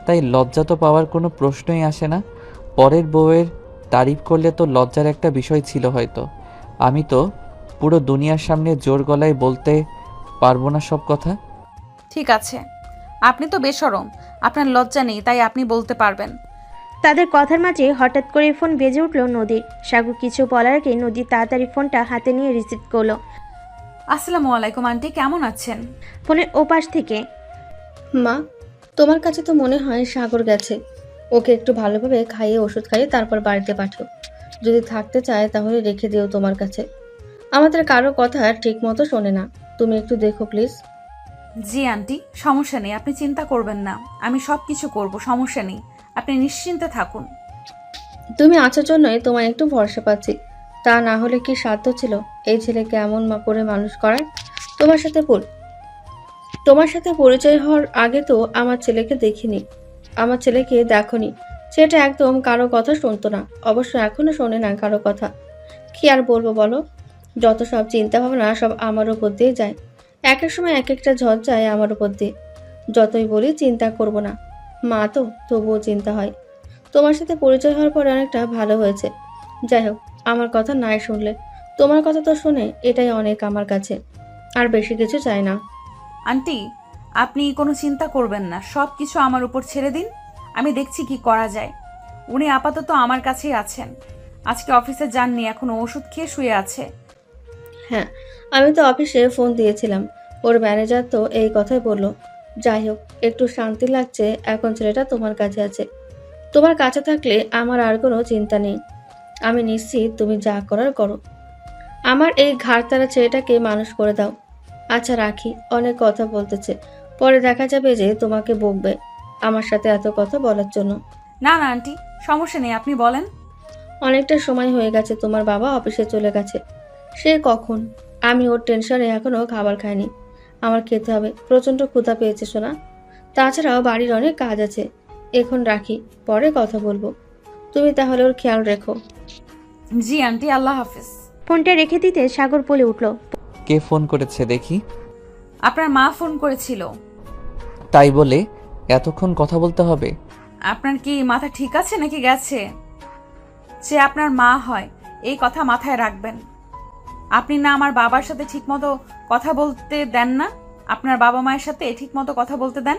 তাই লজ্জা তো পাওয়ার কোনো প্রশ্নই আসে না। পরের বউয়ের তারিফ করলে তো লজ্জার একটা বিষয় ছিল হয়তো। আমি তো পুরো দুনিয়ার সামনে জোর গলায় বলতে পারবো না সব কথা।
ঠিক আছে, আপনি তো বেশরম, আপনার লজ্জা নেই, তাই আপনি বলতে পারবেন।
তাদের কথার মাঝে হঠাৎ করে ফোন বেজে উঠল নদীর। সাগর কিছু বলার আগে নদী তাড়াতাড়ি ফোনটা হাতে নিয়ে রিসিভ করলো।
আসসালামু আলাইকুম আন্টি, কেমন আছেন?
ফোনের ওপাশ থেকে,
মা, তোমার কাছে তো মনে হয় সাগর গেছে, ওকে একটু ভালোভাবে খাইয়ে ওষুধ খাইয়ে তারপর বাড়িতে পাঠিও। যদি থাকতে চায় তাহলে রেখে দিও তোমার কাছে। আমাদের কারো কথা ঠিক মতো শোনে না, তুমি একটু দেখো প্লিজ।
জি আন্টি, সমস্যা নেই, আপনি চিন্তা করবেন না, আমি সব কিছু করব, সমস্যা নেই, আপনি নিশ্চিন্তে থাকুন।
তুমি আছো জন্যই তোমায় একটু ভরসা পাচ্ছি, তা না হলে কি সাধ্য ছিল এই ছেলেকে এমন করে মানুষ করার? তোমার সাথে পরিচয় হওয়ার আগে তো আমার ছেলেকে দেখিনি, আমার ছেলেকে দেখনি। সেটা একদম কারো কথা শুনতো না, অবশ্য এখনো শোনে না কারো কথা। কি আর বলবো বলো, যত সব চিন্তা ভাবনা সব আমার উপর দিয়ে যায়। এক এক সময় এক একটা ঝড় যায় আমার উপর দিয়ে। যতই বলি চিন্তা করব না, মা তো তবুও চিন্তা হয়। তোমার সাথে পরিচয় হওয়ার পরে অনেকটা ভালো হয়েছে। যাই হোক, আমার কথা নাই শুনলে, তোমার কথা তো শুনে এটাই অনেক আমার কাছে, আর বেশি কিছু চাই না।
আন্টি, আপনি কোনো চিন্তা করবেন না, সব কিছু আমার উপর ছেড়ে দিন, আমি দেখছি কি করা যায়। উনি আপাতত আমার কাছেই আছেন, আজকে অফিসে যাননি, এখনো ওষুধ খেয়ে শুয়ে আছে।
হ্যাঁ, আমি তো অফিসে ফোন দিয়েছিলাম, ওর ম্যানেজার তো এই কথাই বললো। যাই হোক, একটু শান্তি লাগছে এখন ছেলেটা তোমার কাছে আছে। তোমার কাছে থাকলে আমার আর কোনো চিন্তা নেই। আমি নিশ্চিত তুমি যা করার করো। আমার এই ঘাড়তারা ছেলেটাকে মানুষ করে দাও। আচ্ছা রাখি, অনেক কথা বলতেছে, পরে দেখা যাবে যে তোমাকে বকবে আমার সাথে এত কথা বলার জন্য।
না না আন্টি, সমস্যা নেই, আপনি বলেন।
অনেকটা সময় হয়ে গেছে তোমার বাবা অফিসে চলে গেছে, সে কখন। আমি ওর টেনশনে এখনো খাবার খাইনি, আমার খেতে হবে, প্রচন্ড ক্ষুধা পেয়েছে সোনা। তাছাড়াও বাড়ির অনেক কাজ আছে। এখন রাখি, পরে কথা বলবো। তুমি তাহলে ওর খেয়াল রেখো।
জি আন্টি, আল্লাহ হাফিজ।
ফোনটা রেখে দিতে সাগর বলে উঠল,
কে ফোন করেছে দেখি?
আপনার মা ফোন করেছিল।
তাই বলে এতক্ষণ কথা বলতে হবে?
আপনার কি মাথা ঠিক আছে নাকি গেছে? সে আপনার মা হয়, এই কথা মাথায় রাখবেন। আপনি না আমার বাবার সাথে ঠিকমতো কথা বলতে দেন না, আপনার বাবা মায়ের সাথে ঠিকমতো কথা বলতে দেন।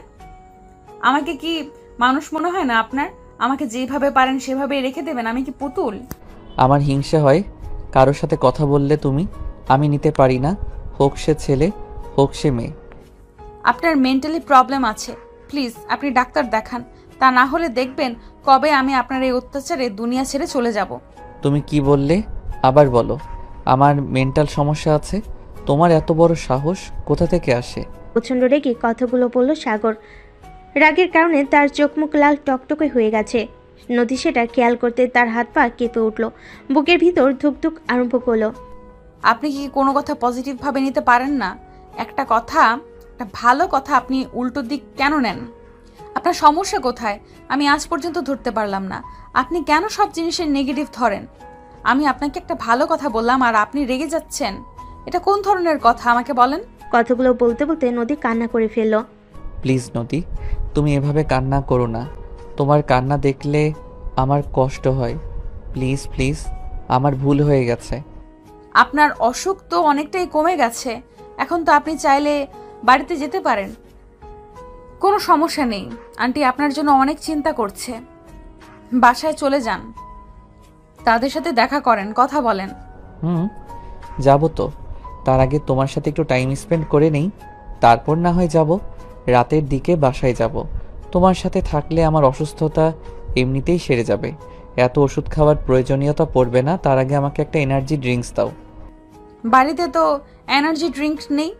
আমাকে কি মানুষ মনে হয় না আপনার? আমাকে যেভাবে পারেন সেভাবেই রেখে দেবেন, আমি কি পুতুল?
আমার হিংসা হয় কারোর সাথে কথা বললে তুমি, আমি নিতে পারি না, হোক সে ছেলে হোক সে মেয়ে।
আপনার মেন্টালি প্রবলেম আছে, প্লিজ আপনি ডাক্তার দেখান, তা না হলে দেখবেন কবে আমি আপনার এই অত্যাচারে দুনিয়া ছেড়ে চলে যাব।
তুমি কি বললে আবার বলো? আমার মেন্টাল সমস্যা আছে? তোমার এত বড় সাহস কোথা থেকে আসে?
প্রচণ্ড রেগে কথাগুলো বলল সাগর। রাগের কারণে তার চোখ মুখ লাল টকটকে হয়ে গেছে। নদী সেটা খেয়াল করতে তার হাত পা কেঁপে উঠল, বুকের ভিতর ধুকধুক আরম্ভ করলো।
আপনি কি কোনো কথা পজিটিভভাবে নিতে পারেন না? একটা কথা, একটা ভালো কথা আপনি উল্টো দিক কেন নেন? আপনার সমস্যা কোথায় আমি আজ পর্যন্ত ধরতে পারলাম না। আপনি কেন সব জিনিসের নেগেটিভ ধরেন? আমি আপনাকে একটা ভালো কথা বললাম আর আপনি রেগে যাচ্ছেন, এটা কোন ধরনের কথা আমাকে বলেন?
কথাগুলো বলতে বলতে নদী কান্না করে ফেলল।
প্লিজ নদী, তুমি এভাবে কান্না করো না, তোমার কান্না দেখলে আমার কষ্ট হয়। প্লিজ প্লিজ, আমার ভুল হয়ে গেছে।
আপনার অসুখ তো অনেকটাই কমে গেছে, এখন তো আপনি চাইলে বাড়িতে যেতে পারেন, কোনো সমস্যা নেই। আন্টি আপনার জন্য অনেক চিন্তা করছে, বাসায় চলে যান, তাদের সাথে দেখা করেন, কথা বলেন।
যাবো তো, তার আগে তোমার সাথে একটু টাইম স্পেন্ড করে নেই, তারপর না হয় যাব। রাতের দিকে বাসায় যাব, তোমার সাথে থাকলে আমার অসুস্থতা এমনিতেই সেরে যাবে, এত ওষুধ খাওয়ার প্রয়োজনীয়তা পড়বে না। তার আগে আমাকে একটা এনার্জি ড্রিঙ্কস দাও।
বাড়িতে তো এনার্জি ড্রিঙ্ক নেই,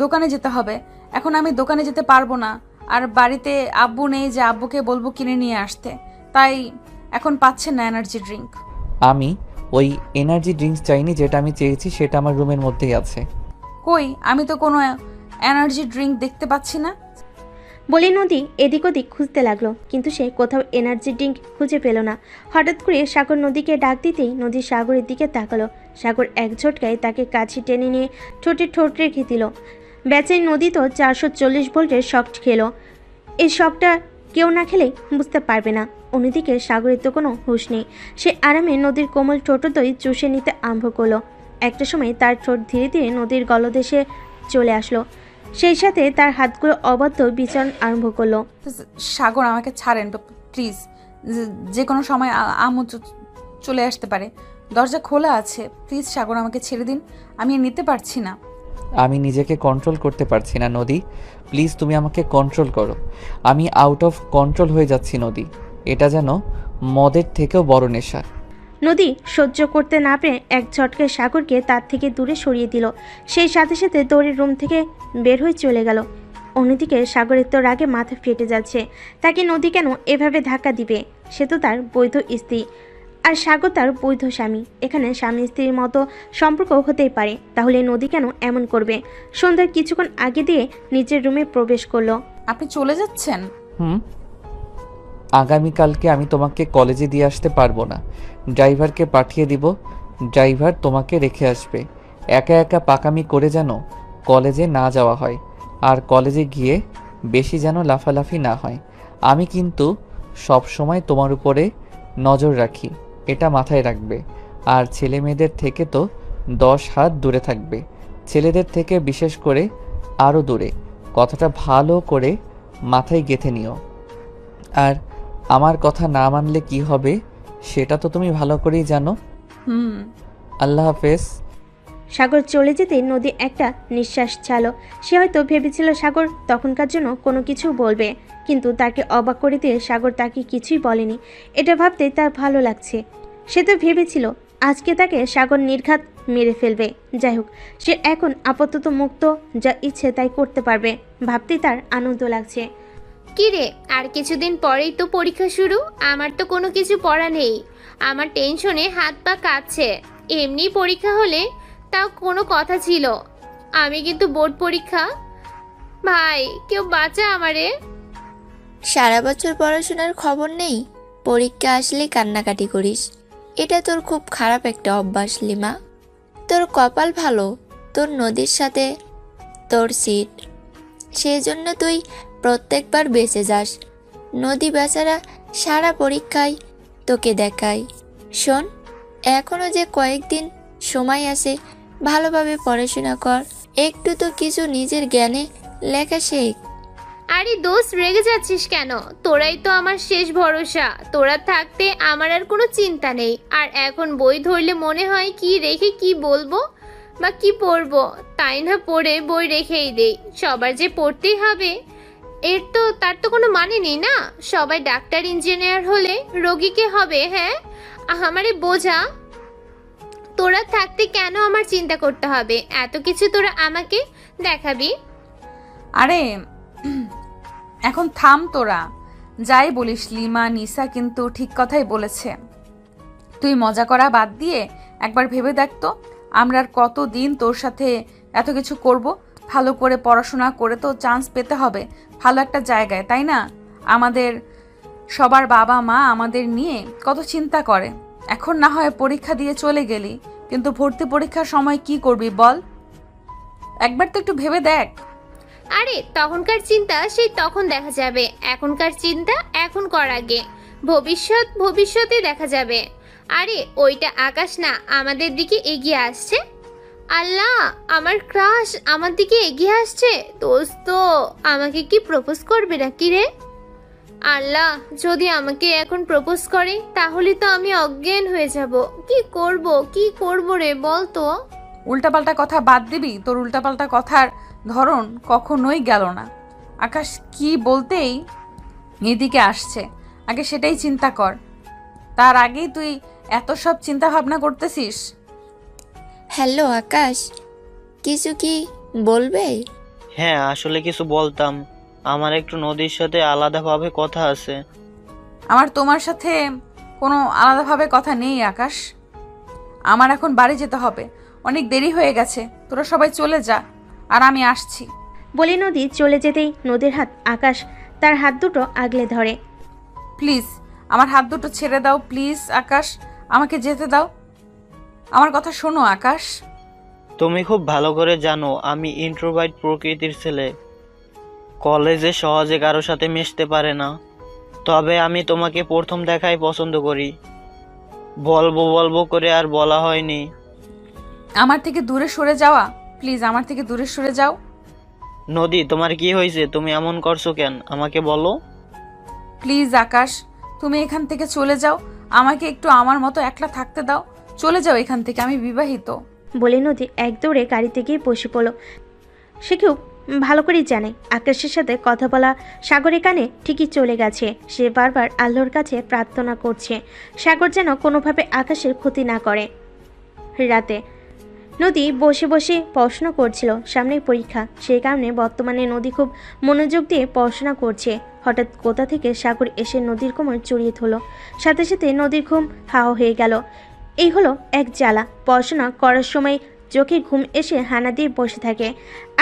দোকানে যেতে হবে। এখন আমি দোকানে যেতে পারবো না, আর বাড়িতে আব্বু নেই যে আব্বুকে বলবো কিনে নিয়ে আসতে, তাই এখন পাচ্ছেন না এনার্জি ড্রিঙ্ক।
আমি ওই এনার্জি ড্রিঙ্কস চাইনি, যেটা আমি চেয়েছি সেটা আমার রুমের মধ্যেই আছে।
কই, আমি তো কোনো এনার্জি ড্রিঙ্ক দেখতে পাচ্ছি না।
বলে নদী এদিক ওদিক খুঁজতে লাগলো, কিন্তু সে কোথাও এনার্জি ড্রিঙ্ক খুঁজে পেল না। হঠাৎ করে সাগর নদীকে ডাক দিতেই নদী সাগরের দিকে তাকালো। সাগর এক ঝটকায় তাকে কাছে টেনে নিয়ে ঠোঁটে ঠোঁট রেখে দিল। ব্যাচের নদী তো 440 ভোল্টের শক খেলো, এই শকটা কেউ না খেলেই বুঝতে পারবে না। অন্যদিকে সাগরের তো কোনো হুঁশ নেই, সে আরামে নদীর কোমল ঠোঁটতই চুষে নিতে আরম্ভ করলো। একটা সময় তার ঠোঁট ধীরে ধীরে নদীর গলদেশে চলে আসলো, সেই সাথে তার হাতগুলো অবাধ্য বিচরণ আরম্ভ করলো।
সাগর আমাকে ছাড়েন প্লিজ, যে কোনো সময় আম্মু চলে আসতে পারে, দরজা খোলা আছে, প্লিজ সাগর আমাকে ছেড়ে দিন, আমি নিতে পারছি না।
আমি নিজেকে কন্ট্রোল করতে পারছি না নদী, প্লিজ তুমি আমাকে কন্ট্রোল করো, আমি আউট অফ কন্ট্রোল হয়ে যাচ্ছি নদী। এটা যেন মদের থেকেও বড় নেশা।
নদী সহ্য করতে না পেরে এক ঝটকে সাগরকে তার থেকে দূরে সরিয়ে দিল। সেই সাথে সাথে দৌড়ে রুম থেকে বের হয়ে চলে গেল। অন্যদিকে সাগরের তো রাগে মাথা ফেটে যাচ্ছে। তাকে নদী কেন এভাবে ধাক্কা দিবে? সে তো তার বৈধ স্ত্রী, আর সাগর তার বৈধ স্বামী। এখানে স্বামী স্ত্রীর মতো সম্পর্ক হতেই পারে, তাহলে নদী কেন এমন করবে? সন্ধ্যার কিছুক্ষণ আগে দিয়ে নিজের রুমে প্রবেশ করলো।
আপনি চলে যাচ্ছেন?
আগামীকালকে আমি তোমাকে কলেজে দিয়ে আসতে পারবো না, ড্রাইভারকে পাঠিয়ে দিব। ড্রাইভার তোমাকে রেখে আসবে। একা একা পাকামি করে যেন কলেজে না যাওয়া হয়, আর কলেজে গিয়ে বেশি যেন লাফালাফি না হয়। আমি কিন্তু সব সময় তোমার উপরে নজর রাখি, এটা মাথায় রাখবে। আর ছেলে মেয়েদের থেকে তো 10 হাত দূরে থাকবে, ছেলেদের থেকে বিশেষ করে আরও দূরে। কথাটা ভালো করে মাথায় গেঁথে নিও। আর আমার কথা না মানলে কি হবে সেটা তো তুমি ভালো করেই জানো। আল্লাহ হাফেজ।
সাগর চলে যেতে নদী একটা নিঃশ্বাস ছাড়ল। সে হয়তো ভেবেছিল সাগর তখনকার জন্য কোনো কিছু বলবে, কিন্তু তাকে অবাক করে দিয়ে সাগর তাকে কিছুই বলেনি। এটা ভাবতে তার ভালো লাগছে। সে তো ভেবেছিল আজকে তাকে সাগর নির্ঘাত মেরে ফেলবে। যাই হোক, সে এখন আপাতত মুক্ত, যা ইচ্ছে তাই করতে পারবে। ভাবতেই তার আনন্দ লাগছে।
কি রে, আর কিছুদিন পরেই তো পরীক্ষা শুরু। আমার তো কোনো কিছু পড়া নেই। আমার টেনশনে হাত পা কাঁপছে। এমনি পরীক্ষা হলে তাও কোনো কথা ছিল, আমি কিন্তু বোর্ড পরীক্ষা। ভাই, কেউ বাঁচা আমারে।
সারা বছর পড়াশোনার খবর নেই, পরীক্ষা আসলে কান্নাকাটি করিস। এটা তোর খুব খারাপ একটা অভ্যাস লিমা। তোর কপাল ভালো, তোর নদীর সাথে তোর সিট, সেজন্য তুই প্রত্যেকবার বেঁচে যাস। নদী বেচারা সারা পরীক্ষায় তোকে দেখায়। শোন, এখনো যে কয়েকদিন সময় আছে, ভালোভাবে পড়াশোনা কর। একটু তো কিছু নিজের জ্ঞানে লেখা শেখ।
আরে দোস্ত, রেগে যাচ্ছিস কেন? তোরাই তো আমার শেষ ভরসা। তোরা থাকতে আমার আর কোনো চিন্তা নেই। আর এখন বই ধরলে মনে হয় কি রেখে কি বলবো বা কি পড়বো, তাই না পড়ে বই রেখেই দেই। সবার যে পড়তেই হবে তার তো কোনো মানে নেই না। সবাই ডাক্তার ইঞ্জিনিয়ার হলে রোগীকে হবে। হ্যাঁ, আমারে বোঝা। তোরা থাকতে কেন আমার চিন্তা করতে হবে? এত কিছু তোরা আমাকে দেখাবি?
আরে এখন থাম তোরা। যাই বলিস লিমা, নিসা কিন্তু ঠিক কথাই বলেছে। তুই মজা করা বাদ দিয়ে একবার ভেবে দেখ তো, আমরা আর কতদিন তোর সাথে এত কিছু করব? ভালো করে পড়াশোনা করে তো চান্স পেতে হবে ভালো একটা জায়গায়, তাই না? আমাদের সবার বাবা মা আমাদের নিয়ে কত চিন্তা করে। এখন না হয় পরীক্ষা দিয়ে চলে গেলি, কিন্তু ভর্তি পরীক্ষার সময় কি করবি বল? একবার তো একটু ভেবে দেখ।
আরে তখনকার চিন্তা সেই তখন দেখা যাবে। এখনকার চিন্তা এখন কর আগে। ভবিষ্যতে দেখা যাবে। আরে ওইটা আকাশ না আমাদের দিকে এগিয়ে আসছে। আল্লাহ, আমার ক্রাশ আমার দিকে এগিয়ে আসছে। দোস্ত, আমাকে কি প্রপোজ করবে নাকি রে? আল্লাহ, যদি আমাকে এখন প্রপোজ করে তাহলে তো আমি অজ্ঞান হয়ে যাব। কি করব রে বল তো?
উল্টাপাল্টা কথা বাদ দিবি। তোর উল্টাপাল্টা কথার ধরন কখনোই গেল না। আকাশ কি বলতেই এদিকে আসছে, আগে সেটাই চিন্তা কর। তার আগেই তুই এত সব চিন্তা ভাবনা করতেছিস।
হ্যালো আকাশ, কিছু কি বলবে?
হ্যাঁ, আসলে কিছু বলতাম। আমার একটু নদীর সাথে আলাদাভাবে কথা আছে।
আমার তোমার সাথে কোনো আলাদাভাবে কথা নেই আকাশ। আমার এখন বাড়ি যেতে হবে, অনেক দেরি হয়ে গেছে। তোরা সবাই চলে যা, আর আমি আসছি।
বলে নদী চলে যেতেই নদীর হাত আকাশ তার হাত দুটো আগলে ধরে।
প্লিজ আমার হাত দুটো ছেড়ে দাও, প্লিজ আকাশ, আমাকে যেতে দাও। আমার কথা শোনো আকাশ।
তুমি খুব ভালো করে জানো আমি ইন্ট্রোভার্ট প্রকৃতির ছেলে, কলেজে সহজে কারো সাথে মিশতে পারে না। তবে আমি তোমাকে প্রথম দেখায় পছন্দ করি। বলবো করে আর বলা হয়নি।
আমার থেকে দূরে সরে যাওয়া, প্লিজ আমার থেকে দূরে সরে যাও।
নদী, তোমার কি হয়েছে? তুমি এমন করছো কেন? আমাকে বলো।
প্লিজ আকাশ, তুমি এখান থেকে চলে যাও। আমাকে একটু আমার মতো একলা থাকতে দাও। চলে যাও এখান থেকে, আমি বিবাহিত।
বলে নদী এক দৌড়ে গাড়িতে গিয়ে বসে পড়ল। সে কেউ ভালো করেই জানে আকাশের সাথে কথা বলা সাগরের কানে ঠিকই চলে গেছে। সে বারবার আল্লাহর কাছে প্রার্থনা করছে সাগর যেন কোনোভাবে আকাশের ক্ষতি না করে। রাতে নদী বসে বসে পড়াশোনা করছিল, সামনেই পরীক্ষা, সেই কারণে বর্তমানে নদী খুব মনোযোগ দিয়ে পড়াশোনা করছে। হঠাৎ কোথা থেকে সাগর এসে নদীর কোমর জড়িয়ে ধরল, সাথে সাথে নদীর ঘুম হাওয়া হয়ে গেল। এই হলো এক জ্বালা, পড়াশোনা করার সময় চোখে ঘুম এসে হানা দিয়ে বসে থাকে,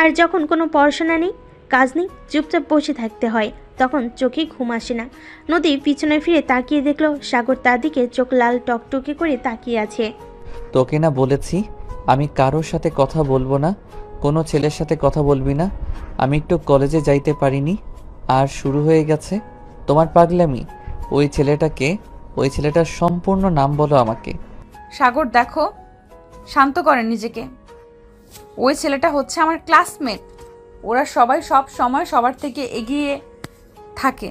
আর যখন কোনো পড়াশোনা নেই, কাজ নেই, চুপচাপ বসে থাকতে হয়, তখন চোখে ঘুম আসে না। নদী পিছনে ফিরে তাকিয়ে দেখল সাগর তার দিকে চোখ লাল টকটকে করে তাকিয়ে আছে।
তোকে না বলেছি আমি কারোর সাথে কথা বলবো না, কোনো ছেলের সাথে কথা বলবি না। আমি একটু কলেজে যাইতে পারিনি আর শুরু হয়ে গেছে তোমার পাগলামি। ওই ছেলেটার সম্পূর্ণ নাম বলো আমাকে।
সাগর দেখো, শান্ত করেন নিজেকে। ওই ছেলেটা হচ্ছে আমার ক্লাসমেট। ওরা সবাই সব সময় সবার থেকে এগিয়ে থাকে,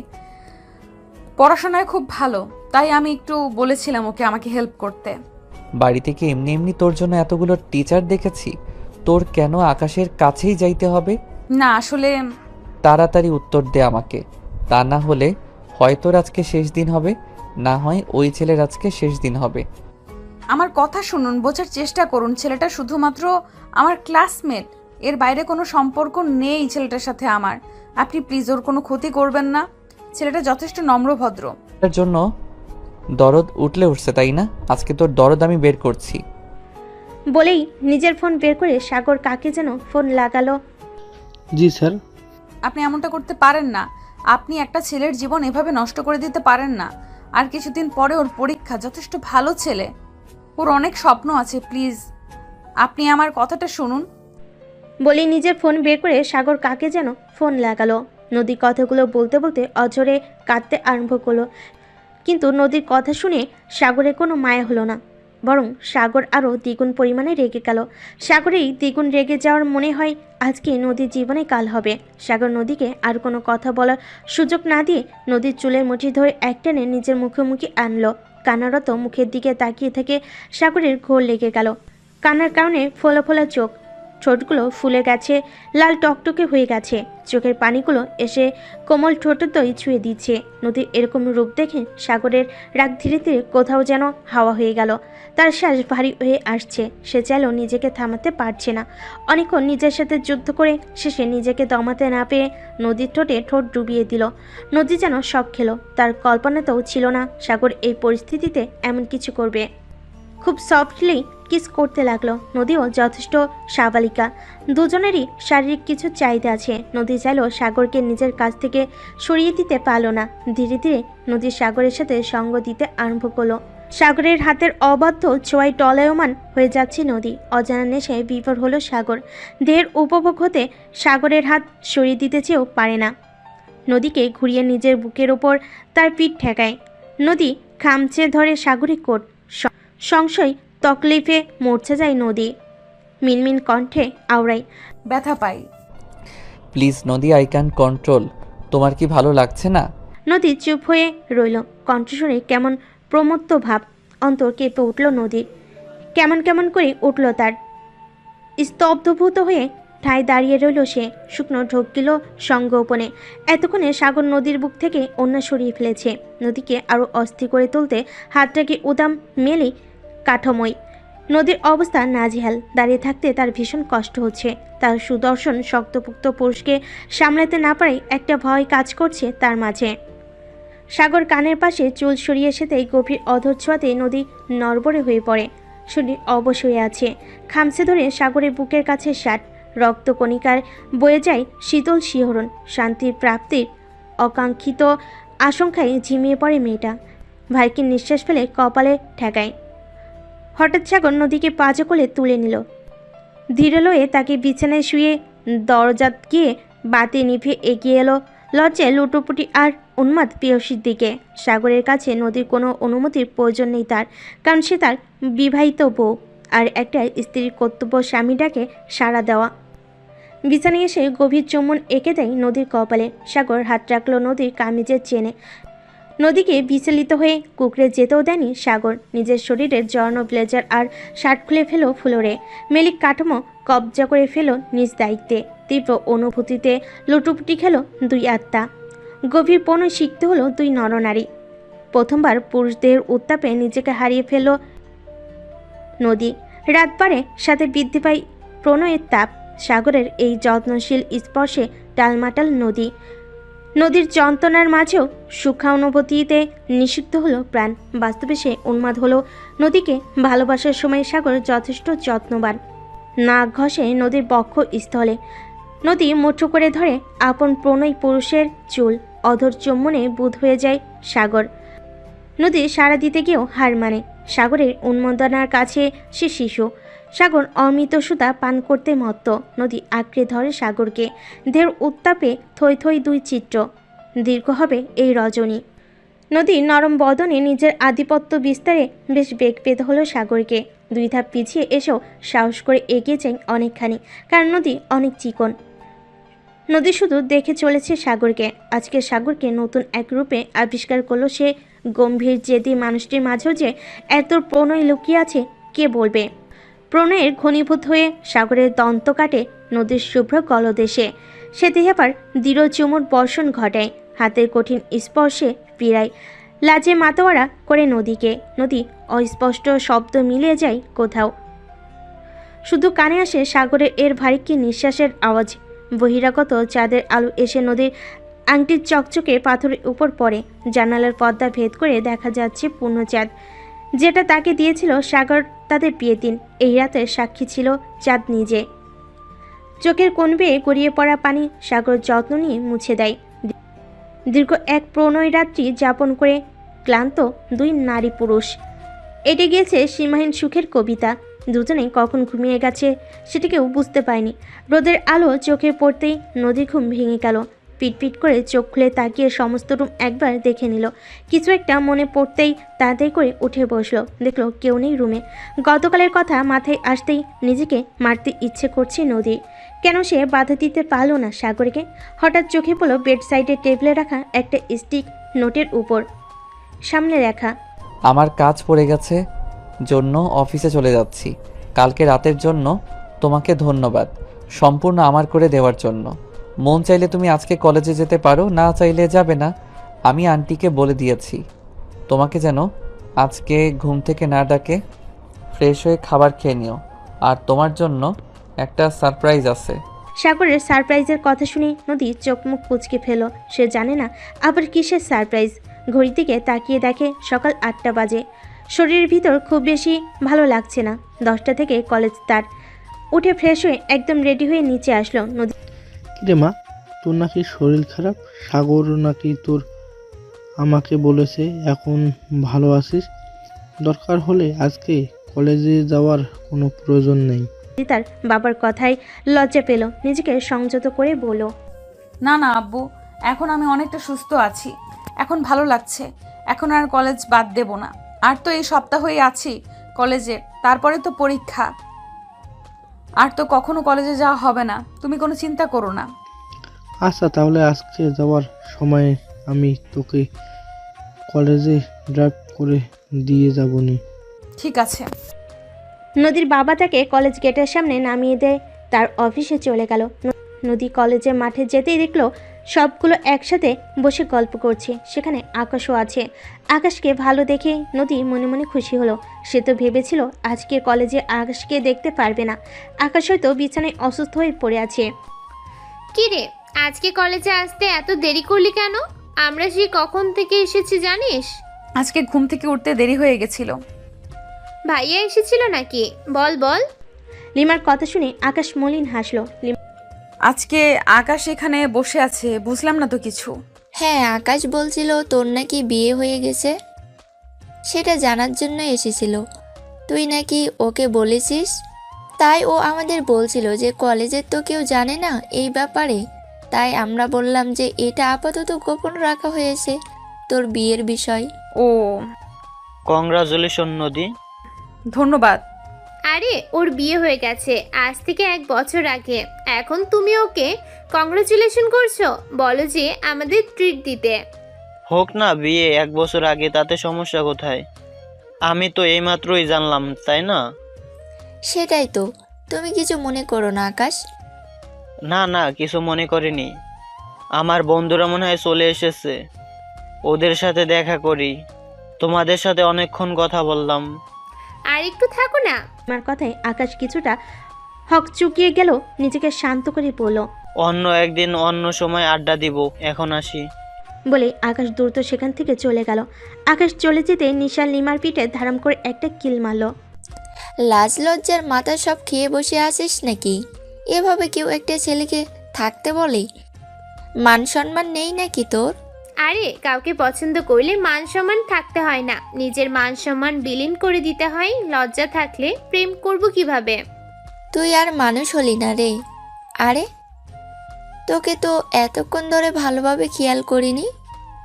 পড়াশোনায় খুব ভালো, তাই আমি একটু বলেছিলাম ওকে আমাকে হেল্প করতে।
বাড়ি থেকে এমনি এমনি তোর জন্য এতগুলো টিচার দেখেছি, তোর কেন আকাশের কাছেই যাইতে হবে?
না আসলে
তাড়াতাড়ি উত্তর দে আমাকে, তা না হলে হয় তোর আজকে শেষ দিন হবে, না হয় ওই ছেলের আজকে শেষ দিন হবে।
আমার কথা শুনুন, বোঝার চেষ্টা করুন। ছেলেটা শুধুমাত্র আমার ক্লাসমেট, এর বাইরে কোনো সম্পর্ক নেই ছেলেটার সাথে আমার। আপনি প্লিজ ওর কোনো ক্ষতি করবেন না। ছেলেটা যথেষ্ট নম্রভদ্র।
এর জন্য দরদ উঠছে তাই না? আজকে তোর দরদ আমি বের করছি।
বলেই নিজের ফোন বের করে সাগর কাকে যেন ফোন লাগালো।
জি স্যার।
আপনি এমনটা করতে পারেন না। আপনি একটা ছেলের জীবন এভাবে নষ্ট করে দিতে পারেন না। আর কিছুদিন পরে ওর পরীক্ষা, যথেষ্ট ভালো ছেলে, ওর অনেক স্বপ্ন আছে। প্লিজ আপনি আমার কথাটা শুনুন।
বলেই নিজের ফোন বের করে সাগর কাকে যেন ফোন লাগালো। নদী কথাগুলো বলতে বলতে অঝরে কাঁদতে আরম্ভ করলো, কিন্তু নদীর কথা শুনে সাগরের কোনো মায়া হলো না, বরং সাগর আরও দ্বিগুণ পরিমাণে রেগে গেল। সাগরেই দ্বিগুণ রেগে যাওয়ার মনে হয় আজকে নদীর জীবনে কাল হবে। সাগর নদীকে আর কোনো কথা বলার সুযোগ না দিয়ে নদীর চুলের মুঠি ধরে একটানে নিজের মুখোমুখি আনলো। কান্নারত মুখের দিকে তাকিয়ে থেকে সাগরের ঘোর লেগে গেল। কান্নার কারণে ফোলা ফোলা চোখ, ঠোঁটগুলো ফুলে গেছে, লাল টকটকে হয়ে গেছে, চোখের পানিগুলো এসে কোমল ঠোঁটতই ছুঁয়ে দিচ্ছে। নদীর এরকম রূপ দেখে সাগরের রাগ ধীরে ধীরে কোথাও যেন হাওয়া হয়ে গেল। তার শ্বাস ভারী হয়ে আসছে, সে চাইলেও নিজেকে থামাতে পারছে না। অনেকক্ষণ নিজের সাথে যুদ্ধ করে শেষে নিজেকে দমাতে না পেয়ে নদীর ঠোঁটে ঠোঁট ডুবিয়ে দিল। নদী যেন শক খেলো, তার কল্পনাতেও ছিল না সাগর এই পরিস্থিতিতে এমন কিছু করবে। খুব সফটলি কিস করতে লাগলো। নদীও যথেষ্ট সাবালিকা, দুজনেরই শারীরিক কিছু চাহিদা আছে। নদী চাইলেও সাগরকে নিজের কাছ থেকে সরিয়ে দিতে পারলো না। ধীরে ধীরে নদী সাগরের সাথে সঙ্গ দিতে আরম্ভ করলো। সাগরের হাতের অবাধ্য ছোঁয়ায় টলায়মান হয়ে যাচ্ছে নদী। অজানা নেশায় বিভোর হলো সাগর। দেহের উপভোগ হতে সাগরের হাত সরিয়ে দিতে চেয়েও পারে না। নদীকে ঘুরিয়ে নিজের বুকের ওপর তার পিঠ ঠেকায়। নদী খামচে ধরে সাগরের কোট। সংশয় তকলিফে মরছে যায় নদী। মিনমিন কণ্ঠে আওড়াই,
ব্যথা পাই।
প্লিজ নদী, আই ক্যান কন্ট্রোল। তোমার কি ভালো লাগছে না?
নদী চুপ হয়ে রইল। কণ্ঠস্বরে কেমন প্রমত্ত ভাব। অন্তর কেঁপে উঠল নদীর। কেমন কেমন করে উঠল তার। স্তব্ধভূত হয়ে ঠায় দাঁড়িয়ে রইল সে। শুকনো ঢোক গেল সঙ্গোপনে। এতক্ষণে সাগর নদীর বুক থেকে অন্যা সরিয়ে ফেলেছে। নদীকে আরও অস্থির করে তুলতে হাতটাকে উদাম মেলে কাঠামোয়। নদীর অবস্থা নাজেহাল। দাঁড়িয়ে থাকতে তার ভীষণ কষ্ট হচ্ছে। তার সুদর্শন শক্তপোক্ত পুরুষকে সামলাতে না পারে একটা ভয় কাজ করছে তার মাঝে। সাগর কানের পাশে চুল সরিয়ে সেতেই গভীর অধর ছোঁয়াতে নদী নড়বড়ে হয়ে পড়ে। শরীর অবশ হয়ে আছে। খামচে ধরে সাগরের বুকের কাছে ষাট রক্তকণিকার বয়ে যায় শীতল শিহরণ। শান্তির প্রাপ্তির অকাঙ্ক্ষিত আশঙ্কায় ঝিমিয়ে পড়ে মেয়েটা। ভাইকে নিঃশ্বাস ফেলে কপালে ঠেকায়। হঠাৎ সাগর নদীকে পাঁজা কোলে তুলে নিল। ধীরে লয়ে তাকে বিছানায় শুয়ে দরজা গিয়ে বাতি নিভে এগিয়ে এলো লজ্জায় লুটোপুটি আর উন্মাদ প্রেয়সীর দিকে। সাগরের কাছে নদীর কোনো অনুমতির প্রয়োজন নেই তার, কারণ সে তার বিবাহিত বউ, আর একটা স্ত্রীর কর্তব্য স্বামীটাকে সাড়া দেওয়া। বিছানায় এসে গভীর চুম্বন এঁকে দেয় নদীর কপালে। সাগর হাত রাখলো নদীর কামিজের চেনে। নদীকে বিচলিত হয়ে কুকড়ে যেতেও দেয়নি সাগর। নিজের শরীরের জর্ণ ব্লেজার আর শার্ট খুলে ফেলো ফ্লোরে। মেলিক কাঠামো কবজা করে ফেলো নিজ দায়িত্বে। তীব্র অনুভূতিতে লুটুপুটি খেল দুই আত্মা। গভীর প্রণয় শিখতে হলো দুই নরনারী। প্রথমবার পুরুষদের উত্তাপে নিজেকে হারিয়ে ফেলল নদী। রাত বাড়ে, সাথে বৃদ্ধি পায় প্রণয়ের তাপ। সাগরের এই যত্নশীল স্পর্শে টালমাটাল নদী। নদীর যন্ত্রণার মাঝেও সুখানুভূতিতে নিষিদ্ধ হলো প্রাণ। বাস্তবে সে উন্মাদ হলো নদীকে ভালোবাসার সময়। সাগর যথেষ্ট যত্নবান। নাক ঘষে নদীর বক্ষ স্থলে। নদী মুঠো করে ধরে আপন প্রণয় পুরুষের চুল। অধর চুম্বনে বুঁদ হয়ে যায় সাগর। নদী সাড়া দিতে গিয়েও হার মানে। সাগরের উন্মোদনার কাছে সে শিশু। সাগর অমৃত সুতা পান করতে মত্ত। নদী আঁকড়ে ধরে সাগরকে। দেহের উত্তাপে থই থই দুই চিত্র। দীর্ঘ হবে এই রজনী। নদী নরম বদনে নিজের আধিপত্য বিস্তারে বেশ বেগ পেতে হলো সাগরকে। দুই ধাপ পিছিয়ে এসেও সাহস করে এগিয়ে যায় অনেকখানি, কারণ নদী অনেক চিকন। নদী শুধু দেখে চলেছে সাগরকে। আজকে সাগরকে নতুন এক রূপে আবিষ্কার করলো সে। গম্ভীর জেদি মানুষটির মাঝেও যে এত প্রণয় লুকিয়ে আছে কে বলবে। প্রণয়ের ঘনীভূত হয়ে সাগরের দন্ত কাটে নদীর শুভ্র গলদেশে। সে দেহে আবার দৃঢ় চুমুর বর্ষণ ঘটায়। হাতের কঠিন স্পর্শে পীড়ায়। লাজে মাতোয়ারা করে নদীকে। নদী অস্পষ্ট শব্দ মিলিয়ে যায় কোথাও। শুধু কানে আসে সাগরের এর ভারী নিঃশ্বাসের আওয়াজ। বহিরাগত চাঁদের আলো এসে নদীর আংটির চকচকে পাথরের উপর পড়ে। জানালার পর্দা ভেদ করে দেখা যাচ্ছে পূর্ণচাঁদ, যেটা তাকে দিয়েছিল সাগর তাদের বিয়ের দিন। এই রাতের সাক্ষী ছিল চাঁদ নিজে। চোখের কোণ বেয়ে গড়িয়ে পড়া পানি সাগর যত্ন নিয়ে মুছে দেয়। দীর্ঘ এক প্রণয় রাত্রি যাপন করে ক্লান্ত দুই নারী পুরুষ। এটে গিয়েছে সীমাহীন সুখের কবিতা। দুজনে কখন ঘুমিয়ে গেছে সেটা কেউ বুঝতে পায়নি। রোদের আলো চোখে পড়তেই নদীর ঘুম ভেঙে গেল। পিটপিট করে চোখ খুলে তাকিয়ে সমস্ত রুম একবার দেখে নিল। কিছু একটা মনে পড়তেই তাড়াতাড়ি করে উঠে বসলো। দেখলো কেউ নেই রুমে। গতকালের কথা মাথায় আসতেই নিজেকে মারতে ইচ্ছে করছে নদীর। কেন সে বাধা দিতে পারল না সাগরকে? হঠাৎ চোখে পড়ল বেড সাইডের টেবিলে রাখা একটা স্টিক নোটের উপর সামনে লেখা,
আমার কাজ পড়ে গেছে জন্য অফিসে চলে যাচ্ছি। কালকে রাতের জন্য তোমাকে ধন্যবাদ, সম্পূর্ণ আমার করে দেওয়ার জন্য। মন চাইলে তুমি আজকে কলেজে যেতে পারো, না চাইলে যাবে না। আমি আন্টিকে বলে দিয়েছি তোমাকে যেন আজকে ঘুম থেকে না ডাকে। ফ্রেশ হয়ে খাবার খেয়ে নিও, আর তোমার জন্য একটা সারপ্রাইজ আছে।
সাগরের সারপ্রাইজের কথা শুনে নদী চোখ মুখ কুঁচকে ফেল। সে জানে না আবার কিসের সারপ্রাইজ। ঘড়ির দিকে তাকিয়ে দেখে সকাল 8টা বাজে। শরীরের ভিতর খুব বেশি ভালো লাগছে না। 10টা থেকে কলেজ তার। উঠে ফ্রেশ হয়ে একদম রেডি হয়ে নিচে আসলো নদী।
কিরে মা, তোর নাকি শরীর খারাপ? সাগর নাকি তোর আমাকে বলেছে এখন ভালো আছিস? দরকার হলে আজকে কলেজে যাওয়ার কোনো প্রয়োজন নেই।
তার বাবার কথায় লজ্জা পেল। নিজেকে সংযত করে বলল,
না না আব্বু, এখন আমি অনেকটা সুস্থ আছি। এখন ভালো লাগছে। এখন আর কলেজ বাদ দেব না। আর তো এই সপ্তাহই আছি কলেজে, তারপরে তো পরীক্ষা। আর তো কখনো কলেজে যাওয়া হবে না। তুমি কোনো চিন্তা করো না।
আচ্ছা, তাহলে আজকে যাওয়ার সময় আমি তোকে কলেজে ড্রপ করে দিয়ে যাবনি।
ঠিক আছে।
নদীর বাবা তাকে কলেজ গেটের সামনে নামিয়ে দেয়। তার অফিসে চলে গেল। নদী কলেজের মাঠে যেতেই দেখলো সবগুলো একসাথে বসে গল্প করছে। সেখানে আকাশও আছে। আকাশকে ভালো দেখে নদী মনে মনে খুশি হলো। সে তো ভেবেছিল আজকে কলেজে আকাশকে দেখতে পারবে না। আকাশ হয়তো বিছানায় অসুস্থ হয়ে পড়ে আছে।
কি রে, আজকে কলেজে আসতে এত দেরি করলি কেন? আমরা সে কখন থেকে এসেছি জানিস?
আজকে ঘুম থেকে উঠতে দেরি হয়ে গেছিল।
ভাইয়া এসেছিল নাকি? বল বল।
লিমার কথা শুনে আকাশ মলিন হাসলো।
আজকে আকাশ এখানে বসে আছে, বুঝলাম না তো কিছু।
হ্যাঁ, আকাশ বলছিল তোর নাকি বিয়ে হয়ে গেছে, সেটা জানার জন্য এসেছিল। তুই নাকি ওকে বলেছিস। তাই ও আমাদের বলছিল যে কলেজের তো কেউ জানে না এই ব্যাপারে। তাই আমরা বললাম যে এটা আপাতত গোপন রাখা হয়েছে, তোর বিয়ের বিষয়।
ও,
কংগ্রাচুলেশন নদী।
ধন্যবাদ।
আরে ওর বিয়ে হয়ে গেছে আজ থেকে 1 বছর আগে। এখন তুমি ওকে কংগ্রাচুলেশন করছো? বলো যে আমাদের ট্রিট দিতে।
হোক না বিয়ে 1 বছর আগে, তাতে সমস্যা কোথায়? আমি তো এইমাত্রই জানলাম, তাই না?
সেটাই তো, তুমি কিছু মনে করো না আকাশ।
না না, কিছু মনে করিনি। আমার বন্ধুরা মনে হয় চলে এসেছে, ওদের সাথে দেখা করি। তোমাদের সাথে অনেকক্ষণ কথা বললাম।
আর একটু থাকো না।
আমার কথায় আকাশ কিছুটা হক চুকিয়ে গেল, নিজেকে শান্ত করে বলল।
অন্য একদিন অন্য সময় আড্ডা দিব, এখন আসি।
বলে আকাশ দ্রুত সেখান থেকে চলে গেল। আকাশ চলে যেতে নিশা লিমার পিঠে ধারাম করে একটা কিল মারল।
লাজ লজ্জার মাথা সব খেয়ে বসে আছিস নাকি? এভাবে কেউ একটা ছেলেকে থাকতে বলে? মান সম্মান নেই নাকি তোর?
আরে কাউকে পছন্দ করলে মান সম্মান থাকতে হয় না, নিজের মান সম্মান বিলীন করে দিতে হয়। লজ্জা থাকলে প্রেম করব কিভাবে?
তুই আর মানুষ হলি না রে। আরে তোকে তো এতক্ষণ ধরে ভালোভাবে খেয়াল করিনি।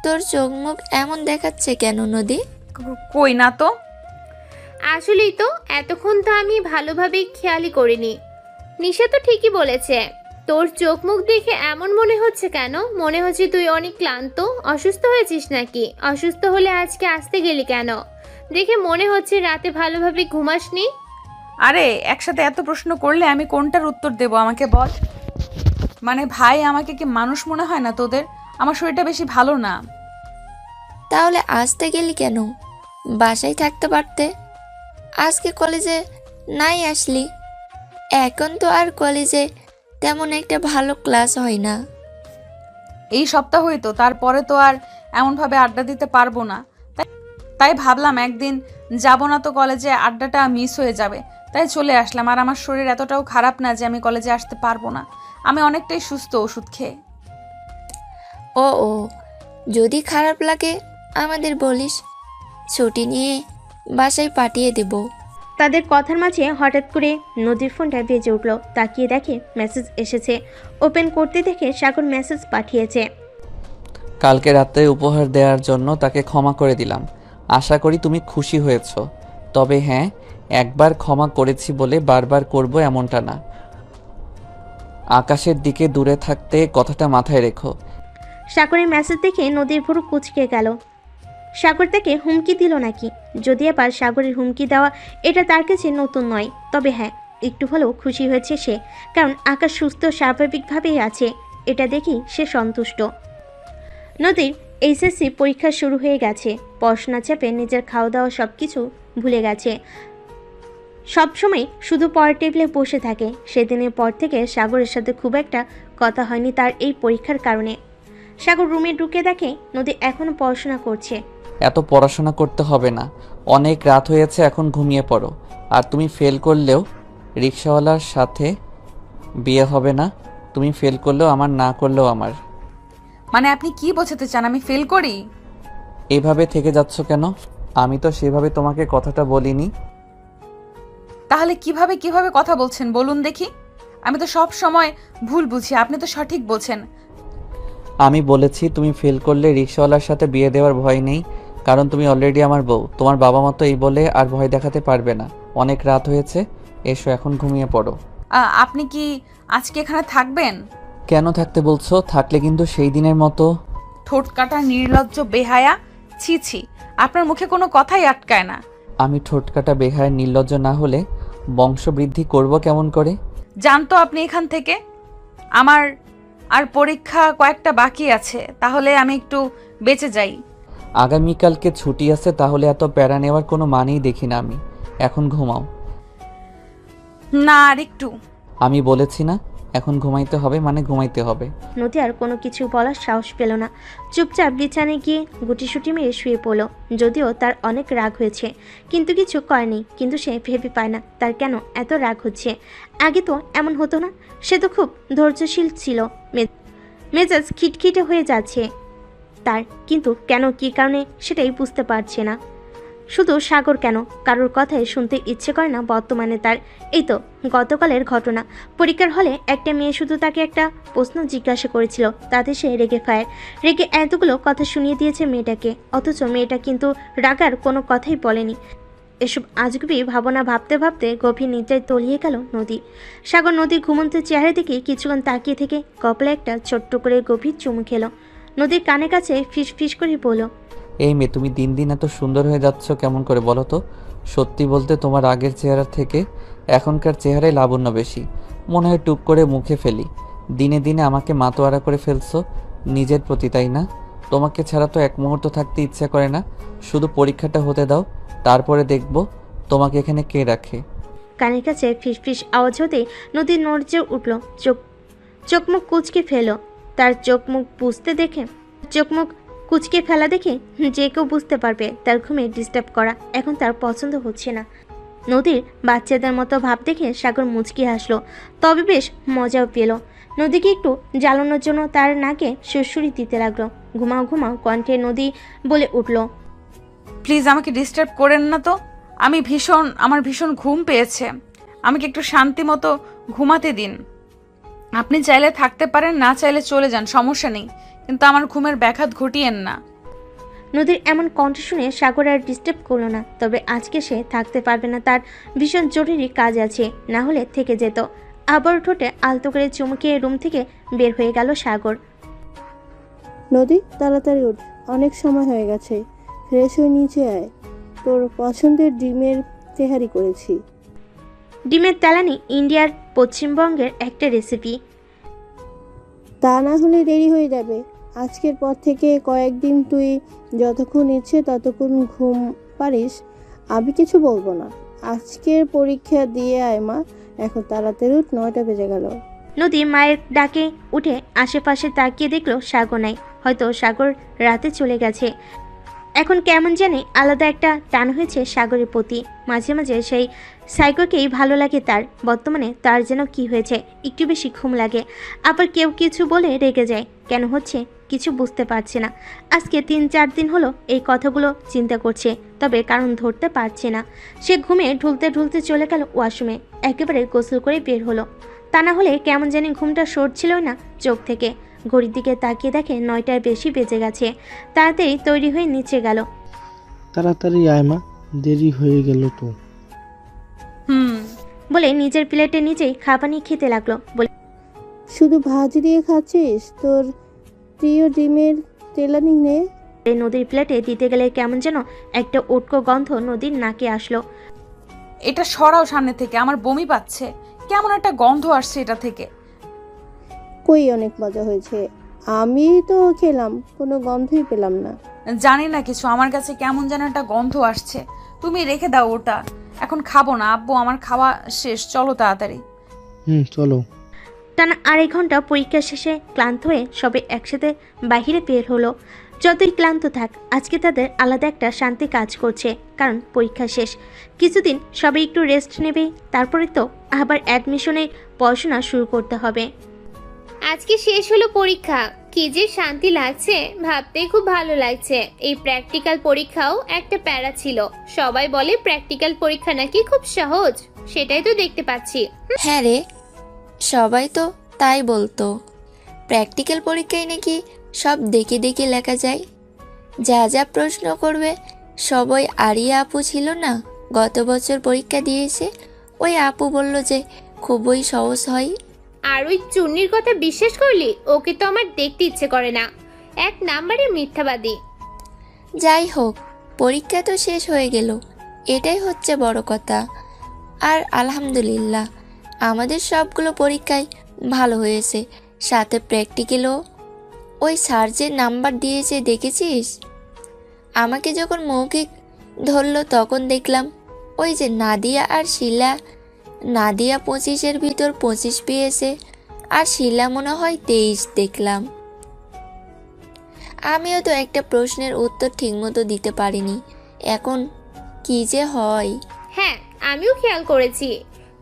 তোর চোখ মুখ এমন দেখাচ্ছে কেন নদী?
কই না তো।
আসলেই তো, এতক্ষণ তো আমি ভালোভাবে খেয়ালই করিনি। নিশা তো ঠিকই বলেছে, তোর চোখ মুখ দেখে এমন মনে হচ্ছে কেন? মনে হচ্ছে তুই অনেক ক্লান্ত, অসুস্থ হয়েছিস নাকি? অসুস্থ হলে আজকে আসতে গেলি কেন? দেখে মনে হচ্ছে রাতে ভালোভাবে ঘুমাসনি।
আরে একসাথে এত প্রশ্ন করলে আমি কোনটার উত্তর দেব আমাকে বল। মানে ভাই, আমাকে কি মানুষ মনে হয় না তোদের? আমার শরীরটা বেশি ভালো না।
তাহলে আসতে গেলি কেন? বাসায় থাকতে পারতে। আজকে কলেজে নাই আসলি। এখন তো আর কলেজে তেমন একটা ভালো ক্লাস হয় না।
এই সপ্তাহই তো, তারপরে তো আর এমনভাবে আড্ডা দিতে পারবো না। তাই ভাবলাম একদিন যাব না তো কলেজে, আড্ডাটা মিস হয়ে যাবে, তাই চলে আসলাম। আর আমার শরীর এতটাও খারাপ না যে আমি কলেজে আসতে পারবো না। আমি অনেকটাই সুস্থ ওষুধ খেয়ে।
ও ও, যদি খারাপ লাগে আমাদের বলিস, ছুটি নিয়ে বাসায় পাঠিয়ে দেব।
তাদের কথার মাঝে হঠাৎ করে নদীর ফোনটা বেজে উঠল। তাকিয়ে দেখে মেসেজ এসেছে। ওপেন করতে দেখে সাগর মেসেজ পাঠিয়েছে।
কালকে রাতে উপহার দেওয়ার জন্য তাকে ক্ষমা করে দিলাম। আশা করি তুমি খুশি হয়েছো। তবে হ্যাঁ, একবার ক্ষমা করেছি বলে বারবার করব এমনটা না। আকাশের দিকে দূরে থাকতে কথাটা মাথায় রেখো।
সাগরের মেসেজ দেখে নদীর ভুরু কুঁচকে গেল। সাগর তাকে হুমকি দিল নাকি? যদি আবার সাগরের হুমকি দেওয়া, এটা তার কাছে নতুন নয়। তবে হ্যাঁ, একটু হলেও খুশি হয়েছে সে, কারণ আকাশ সুস্থ স্বাভাবিকভাবেই আছে। এটা দেখি সে সন্তুষ্ট। নদীর এইচএসসি পরীক্ষা শুরু হয়ে গেছে। পড়াশোনা চাপে নিজের খাওয়া দাওয়া সব কিছু ভুলে গেছে। সবসময় শুধু পড়ার টেবিলে বসে থাকে। সেদিনের পর থেকে সাগরের সাথে খুব একটা কথা হয়নি তার এই পরীক্ষার কারণে। সাগর রুমে ঢুকে দেখে নদী এখনও পড়াশোনা করছে।
এত পড়াশোনা করতে হবে না, অনেক রাত হয়েছে, এখন ঘুমিয়ে পড়ো। আর তুমি ফেল করলেও রিক্সাওয়ালার সাথে বিয়ে হবে না। তুমি ফেল করলেও আমার, না করলেও আমার।
মানে আপনি কি বোঝাতে চান আমি ফেল করি?
এভাবে থেকে যাচ্ছ কেন? আমি তো সেভাবে তোমাকে কথাটা বলিনি।
তাহলে কিভাবে কিভাবে কথা বলছেন বলুন দেখি। আমি তো সব সময় ভুল বুঝি, আপনি তো সঠিক বলছেন।
আমি বলেছি তুমি ফেল করলে রিক্সাওয়ালার সাথে বিয়ে দেওয়ার ভয় নেই, কারণ তুমি অলরেডি আমার বউ। তোমার বাবা মা তো এই বলে আর ভয় দেখাতে পারবে না। অনেক রাত হয়েছে, এসো এখন ঘুমিয়ে পড়ো।
আপনি কি আজকে এখানে থাকবেন?
কেন থাকতে বলছো? থাকলে কিন্তু সেই দিনের মতো।
ঠোঁট কাটা নির্লজ্জ বেহায়া, ছি ছি, আপনার মুখে কোনো কথাই আটকায় না।
আমি ঠোঁটকাটা বেহায় নির্লজ্জ না হলে বংশবৃদ্ধি করব কেমন করে?
জানতো আপনি এখান থেকে। আমার আর পরীক্ষা কয়েকটা বাকি আছে, তাহলে আমি একটু বেঁচে যাই।
আগামীকালকে ছুটি আছে, তাহলে এত প্যারা নেওয়ার কোনো মানেই দেখি না আমি। এখন ঘুমাও।
না, আর একটু।
আমি বলেছি না এখন ঘুমাইতে হবে, মানে ঘুমাইতে হবে।
নদী আর কোনো কিছু বলার সাহস পেল না। চুপচাপ বিছানায় গিয়ে গুটিসুটি মেরে শুয়ে পড়ল। যদিও তার অনেক রাগ হয়েছে, কিন্তু কিছু করেনি। কিন্তু সে ভেবে পায় না তার কেন এত রাগ হচ্ছে। আগে তো এমন হতো না। সে তো খুব ধৈর্যশীল ছিল। মেজাজ খিটখিটে হয়ে যাচ্ছে তার, কিন্তু কেন, কী কারণে সেটাই বুঝতে পারছে না। শুধু সাগর কেন, কারোর কথাই শুনতে ইচ্ছে করে না বর্তমানে তার। এই তো গতকালের ঘটনা। পরীক্ষার হলে একটা মেয়ে শুধু তাকে একটা প্রশ্ন জিজ্ঞাসা করেছিল, তাতে সে রেগে ফায়ার। রেগে এতগুলো কথা শুনিয়ে দিয়েছে মেয়েটাকে, অথচ মেয়েটা কিন্তু রাগার কোনো কথাই বলেনি। এসব আজগুবি ভাবনা ভাবতে ভাবতে গভীর নিদ্রায় তলিয়ে গেল নদী। সাগর নদীর ঘুমন্ত চেহারা দেখে কিছুক্ষণ তাকিয়ে থেকে কপালে একটা ছোট্ট করে গভীর চুমু খেলো। নদীর কানে কাছে ফিস ফিস করে বলল,
এই মেয়ে, তুমি দিন দিন এত সুন্দর হয়ে যাচ্ছ কেমন করে বলো তো? সত্যি বলতে তোমার আগের চেহারা থেকে এখনকার চেহারায় লাবণ্য বেশি। মনে হয় টুক করে মুখে ফেলি। দিনে দিনে আমাকে মাতোয়ারা করে ফেলছো নিজের প্রতি, তাই না? তোমাকে ছাড়া তো এক মুহূর্ত থাকতে ইচ্ছা করে না। শুধু পরীক্ষাটা হতে দাও, তারপরে দেখব তোমাকে এখানে কে রাখে।
কানের কাছে ফিসফিস আওয়াজ হতেই নদী নড়ছে উঠল, চোখ মুখ কুচকে ফেল। তার চোখ মুখ কুচকে ফেলা দেখে যে কেউ বুঝতে পারবে তার ঘুমে ডিস্টার্ব করা এখন তার পছন্দ হচ্ছে না। নদীর বাচ্চাদের মতো ভাব দেখে সাগর মুচকি হাসলো, তবে বেশ মজাও পেল। নদীকে একটু জ্বালানোর জন্য তার নাকে সুরসুরি দিতে লাগলো। ঘুমাও ঘুমাও কণ্ঠে নদী বলে উঠল,
প্লিজ আমাকে ডিস্টার্ব করেন না তো। আমার ভীষণ ঘুম পেয়েছে। আমাকে একটু শান্তি মতো ঘুমাতে দিন। আপনি চাইলে থাকতে পারেন, না চাইলে চলে যান, সমস্যা নেই, কিন্তু আমার ঘুমের ব্যাঘাত ঘটিয়েন না।
নদীর এমন কণ্ঠ শুনে সাগর আর ডিস্টার্ব করলো না, তবে আজকে সে থাকতে পারবে না, তার ভীষণ জরুরি কাজ আছে, না হলে থেকে যেত। আবার ঠোঁটে আলতো করে চুমুকিয়ে রুম থেকে বের হয়ে গেল সাগর।
নদী, তাড়াতাড়ি উঠ, অনেক সময় হয়ে গেছে। ফ্রেশ হয়ে নিচে আয়, তোর পছন্দের ডিমের তেহারি করেছি।
ডিমের তেলানি ইন্ডিয়ার পশ্চিমবঙ্গের একটা রেসিপি।
তা না হলে দেরি হয়ে যাবে। আজকের পর থেকে কয়েকদিন তুই যতক্ষণ ইচ্ছে ততক্ষণ ঘুম পারিস, আমি কিছু বলবো না। আজকের পরীক্ষা দিয়ে আয় মা, এখন তাড়াতাড়ি উঠ, 9টা বেজে গেল।
নদী মায়ের ডাকে উঠে আশেপাশে তাকিয়ে দেখলো সাগর নাই। হয়তো সাগর রাতে চলে গেছে। এখন কেমন জানি আলাদা একটা টান হয়েছে সাগরের প্রতি। মাঝে মাঝে সেই সাইকোকেই ভালো লাগে তার। বর্তমানে তার যেন কি হয়েছে, একটু বেশি ঘুম লাগে, আবার কেউ কিছু বলে রেগে যায়। কেন হচ্ছে কিছু বুঝতে পারছে না। আজকে 3-4 দিন হলো এই কথাগুলো চিন্তা করছে, তবে কারণ ধরতে পারছে না। সে ঘুমে ঢুলতে ঢুলতে চলে গেল ওয়াশরুমে, একেবারে গোসল করে বের হলো। তা না হলে কেমন জানি ঘুমটা সরছিলই না চোখ থেকে। ঘড়ির দিকে তাকিয়ে দেখে 9টার বেশি বেজে গেছে। তাড়াতাড়ি তৈরি হয়ে নিচে গেল।
তাড়াতাড়ি আয় মা, দেরি হয়ে গেল তো।
বলে নিজের প্লেটে নিজেই খাবার নিয়ে খেতে লাগলো। বলে,
শুধু ভাজি দিয়ে খাচ্ছিস? তোর প্রিয় ডিমের তেলানি নে।
নদীর প্লেটে দিতে গেলে কেমন যেন একটা উটকো গন্ধ নদীর নাকে আসলো।
এটা সরাও সামনে থেকে, আমার বমি পাচ্ছে। কেমন একটা গন্ধ আসছে এটা থেকে।
কই, অনেক মজা হয়েছে। আমি তো খেলাম, কোনো গন্ধই পেলাম না।
জানি না কিছু, আমার কাছে কেমন যেন একটা গন্ধ আসছে। তুমি রেখে দাও ওটা, এখন খাবো না আব্বু, আমার খাওয়া শেষ, চলো তাড়াতাড়ি।
চলো।
টানা 2.5 ঘন্টা পরীক্ষা শেষে ক্লান্ত হয়ে সবে একসাথে বাহিরে বের হলো। যতই ক্লান্ত থাক, আজকে তাদের আলাদা একটা শান্তি কাজ করছে, কারণ পরীক্ষা শেষ। কিছুদিন সবাই একটু রেস্ট নেবে, তারপরে তো আবার অ্যাডমিশনে পড়াশোনা শুরু করতে হবে।
আজকে শেষ হলো পরীক্ষা, কি যে শান্তি লাগছে, ভাবতেই খুব ভালো লাগছে। এই প্র্যাকটিক্যাল পরীক্ষাও একটা প্যারা ছিল। সবাই বলে প্র্যাকটিক্যাল পরীক্ষা নাকি খুব সহজ, সেটাই তো দেখতে পাচ্ছি।
হ্যাঁ রে, সবাই তো তাই বলতো। প্র্যাকটিক্যাল পরীক্ষায় নাকি সব দেখে দেখে লেখা যায়। যা যা প্রশ্ন করবে সবই আরিয়া আপু ছিল না, গত বছর পরীক্ষা দিয়েছে, ওই আপু বলল যে খুবই সহজ হয়।
আর ওই চুন্নির কথা বিশ্বাস করলি? ওকে তো আমার দেখতে ইচ্ছে করে না, 1 নাম্বারের মিথ্যাবাদী।
যাই হোক, পরীক্ষা তো শেষ হয়ে গেল, এটাই হচ্ছে বড় কথা। আর আলহামদুলিল্লাহ আমাদের সবগুলো পরীক্ষায় ভালো হয়েছে, সাথে প্র্যাকটিক্যালও। ওই স্যার যে নাম্বার দিয়েছে দেখেছিস? আমাকে যখন মৌখিক ধরলো তখন দেখলাম ওই যে নাদিয়া আর শিলা, নাদিয়া 25-এর ভিতর 25 পেয়েছে, আর শিলা মনে হয় 23 দেখলাম। আমিও তো একটা প্রশ্নের উত্তর ঠিকমতো দিতে পারিনি, এখন কি যে হয়।
হ্যাঁ, আমিও খেয়াল করেছি,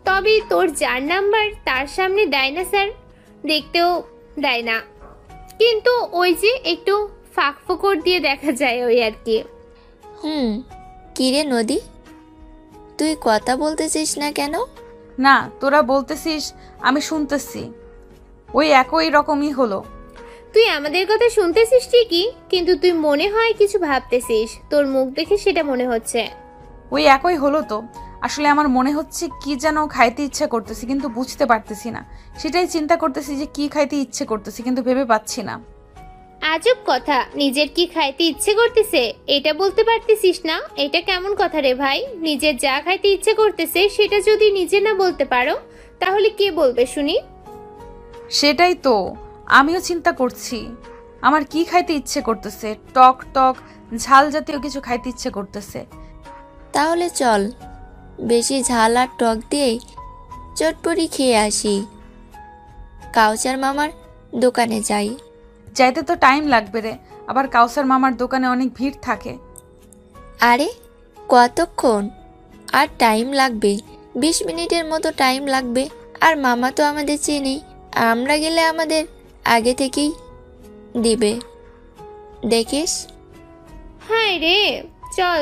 তবে তোর যার নাম্বার তার সামনে দেয় না স্যার, দেখতেও দেয় না, কিন্তু ওই যে একটু ফাঁক ফোকর দিয়ে দেখা যায়, ওই আর কি।
কিরে নদী, তুই কথা বলতেছিস না কেন?
না, তোরা বলতেছিস আমি শুনতেছি, ওই একই রকমই হলো।
তুই আমাদের কথা শুনতেছিস ঠিকই, কিন্তু তুই মনে হয় কিছু ভাবতেছিস, তোর মুখ দেখে সেটা মনে হচ্ছে।
ওই একই হলো তো। আসলে আমার মনে হচ্ছে কি যেন খাইতে ইচ্ছা করতেছি, কিন্তু বুঝতে পারতেছি না। সেটাই চিন্তা করতেছি যে কি খাইতে ইচ্ছে করতেছি, কিন্তু ভেবে পাচ্ছি না।
আজব কথা, নিজের কি খাইতে ইচ্ছে করতেছে এটা বলতে পারতেছিস না? এটা কেমন কথা রে ভাই? নিজের যা খাইতে ইচ্ছে করতেছে সেটা যদি নিজে না বলতে পারো, তাহলে কে বলবে শুনি?
সেটাই তো আমিও চিন্তা করছি। আমার কি খাইতে ইচ্ছে করতেছে, টক টক ঝাল জাতীয় কিছু খাইতে ইচ্ছে করতেছে।
তাহলে চল, বেশি ঝাল আর টক দিয়েই চটপটি খেয়ে আসি। কাউচার মামার দোকানে যাই।
যাইতে তো টাইম লাগবে রে, আবার কাউসার মামার দোকানে অনেক ভিড় থাকে।
আরে কতক্ষণ আর টাইম লাগবে? 20 মিনিটের মতো টাইম লাগবে। আর মামা তো আমাদের চেনেই, আমরা গেলে আমাদের আগে থেকেই দিবে, দেখিস।
হায় রে, চল।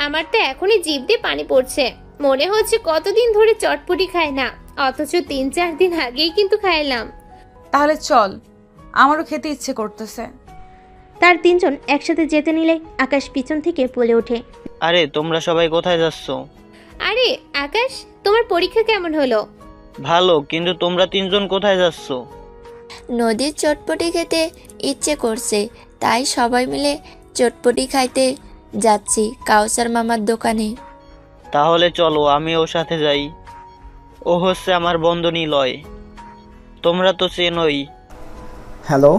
আমার তো এখনই জিভ দিয়ে পানি পড়ছে। মনে হচ্ছে কতদিন ধরে চটপটি খায় না, অথচ 3-4 দিন আগেই কিন্তু খাইলাম।
তাহলে চল, আমারও খেতে ইচ্ছে করতেছে।
তার তিনজন একসাথে যেতে নিলে আকাশ পিছন থেকে বলে ওঠে,
আরে তোমরা সবাই কোথায় যাচ্ছ?
আরে আকাশ, তোমার পরীক্ষা কেমন হলো?
ভালো, কিন্তু তোমরা তিনজন কোথায় যাচ্ছ?
নদীর চটপটি খেতে ইচ্ছে করছে, তাই সবাই মিলে চটপটি খাইতে যাচ্ছি কাউসার মামার দোকানে।
তাহলে চলো, আমি ওর সাথে যাই। ও হচ্ছে আমার বন্ধু নিলয়, তোমরা তো চেনোই।
হ্যালো।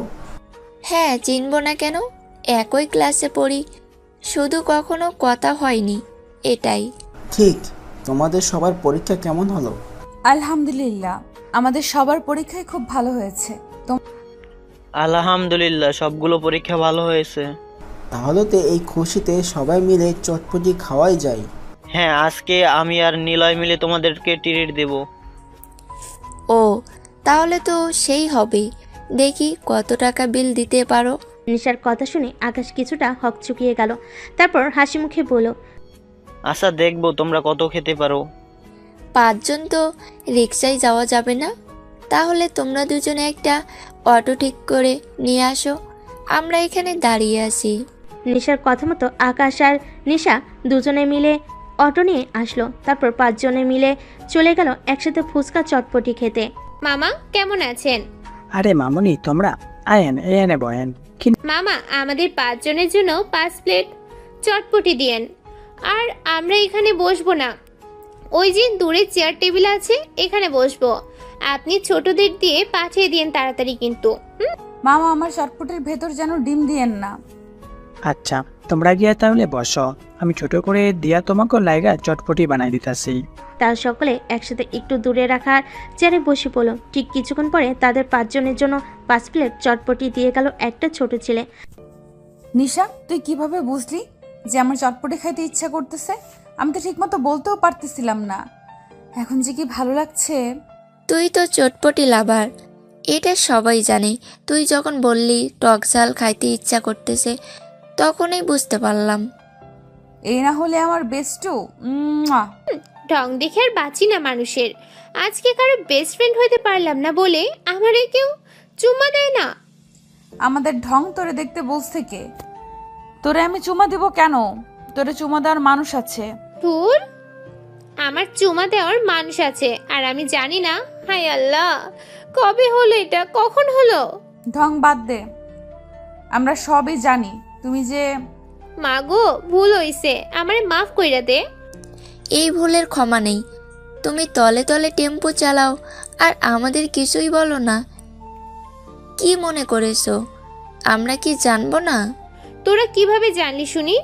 হ্যাঁ, চিনব না কেন? একই ক্লাসে পড়ি, শুধু কখনো কথা হয়নি, এটাই।
ঠিক, তোমাদের সবার পরীক্ষা কেমন হলো?
আলহামদুলিল্লাহ, আমাদের সবার পরীক্ষায় খুব ভালো হয়েছে।
আলহামদুলিল্লাহ, সবগুলো পরীক্ষা ভালো হয়েছে।
তাহলে তো এই খুশিতে সবাই মিলে চটপটি খাওয়াই যায়।
হ্যাঁ, আজকে আমি আর নিলয় মিলে তোমাদেরকে ট্রিট দেব।
ও, তাহলে তো সেই হবে। দেখি কত টাকা বিল দিতে পারো।
নিশার কথা শুনে আকাশ কিছুটা হকচকিয়ে গেল। তারপর হাসি মুখে বলল,
আচ্ছা, দেখবো তোমরা কত খেতে পারো।
5 জন তো রিক্সায় যাওয়া যাবে না, তাহলে তোমরা দুজনে একটা অটো ঠিক করে নিয়ে আসো, আমরা এখানে দাঁড়িয়ে আছি।
নিশার কথা মতো আকাশ আর নিশা দুজনে মিলে অটো নিয়ে আসলো। তারপর 5 জনে মিলে চলে গেল একসাথে ফুচকা চটপটি খেতে।
মামা কেমন আছেন?
আরে মামুনি, তোমরা আয়েন এনে বয়েন।
মামা, আমাদের 5 জনের জন্য 5 প্লেট চটপটি দিয়েন। আর আমরা এখানে বসবো না, ওই যে দূরে চেয়ার টেবিল আছে, এখানে বসবো। আপনি ছোটদের দিয়ে পাঠিয়ে দিন তাড়াতাড়ি কিন্তু।
মামা, আমার চটপটির ভেতর যেন ডিম দিয়েন না।
আচ্ছা, তোমরা গিয়া তাহলে বসো, আমি ছোট করে দিয়া তোমাকে লাইগা চটপটি বানাই দিতাছি।
তার সকলে একসাথে একটু দূরে রাখার চেয়ারে বসে পড়ল। ঠিক কিছুক্ষণ পরে তাদের 5 জনের জন্য 5 প্লেট চটপটি দিয়ে গেল একটা ছোট ছেলে।
নিশা, তুই কিভাবে বুঝলি যে আমার চটপটি খাইতে ইচ্ছা করতেছে? আমি তো ঠিকমতো বলতেও পারতেছিলাম না। এখন যে কি ভালো লাগছে।
তুই তো চটপটি লাভার, এটা সবাই জানে। তুই যখন বললি টক ঝাল খাইতে ইচ্ছা করতেছে, তখনই বুঝতে পারলাম।
এই না হলে আমার বেস্টু।
ঢং দেখে আর বাঁচি না মানুষের। আজকে কারো বেস্ট ফ্রেন্ড হইতে পারলাম না বলে আমারে কেউ চুম্মা দেয় না।
আমাদের ঢং তোরে দেখতে বলছে কে? তোরে আমি চুমা দিব কেন? তোরে চুমা দেওয়ার মানুষ আছে।
তোর আমার চুমা দেওয়ার মানুষ আছে আর আমি জানি না? হায় আল্লাহ, কবে হলো এটা, কখন হলো?
ঢং বাদ দে, আমরা সবই জানি তুমি যে।
মাগো, ভুল হইছে, আমারে মাফ কইরা দে।
এই ভুলের ক্ষমা নেই। তুমি তলে তলে টেম্পো চালাও আর আমাদের কিছুই বলো না। কি মনে করেছো আমরা কি জানবো না?
তোরা কিভাবে জানলি শুনি?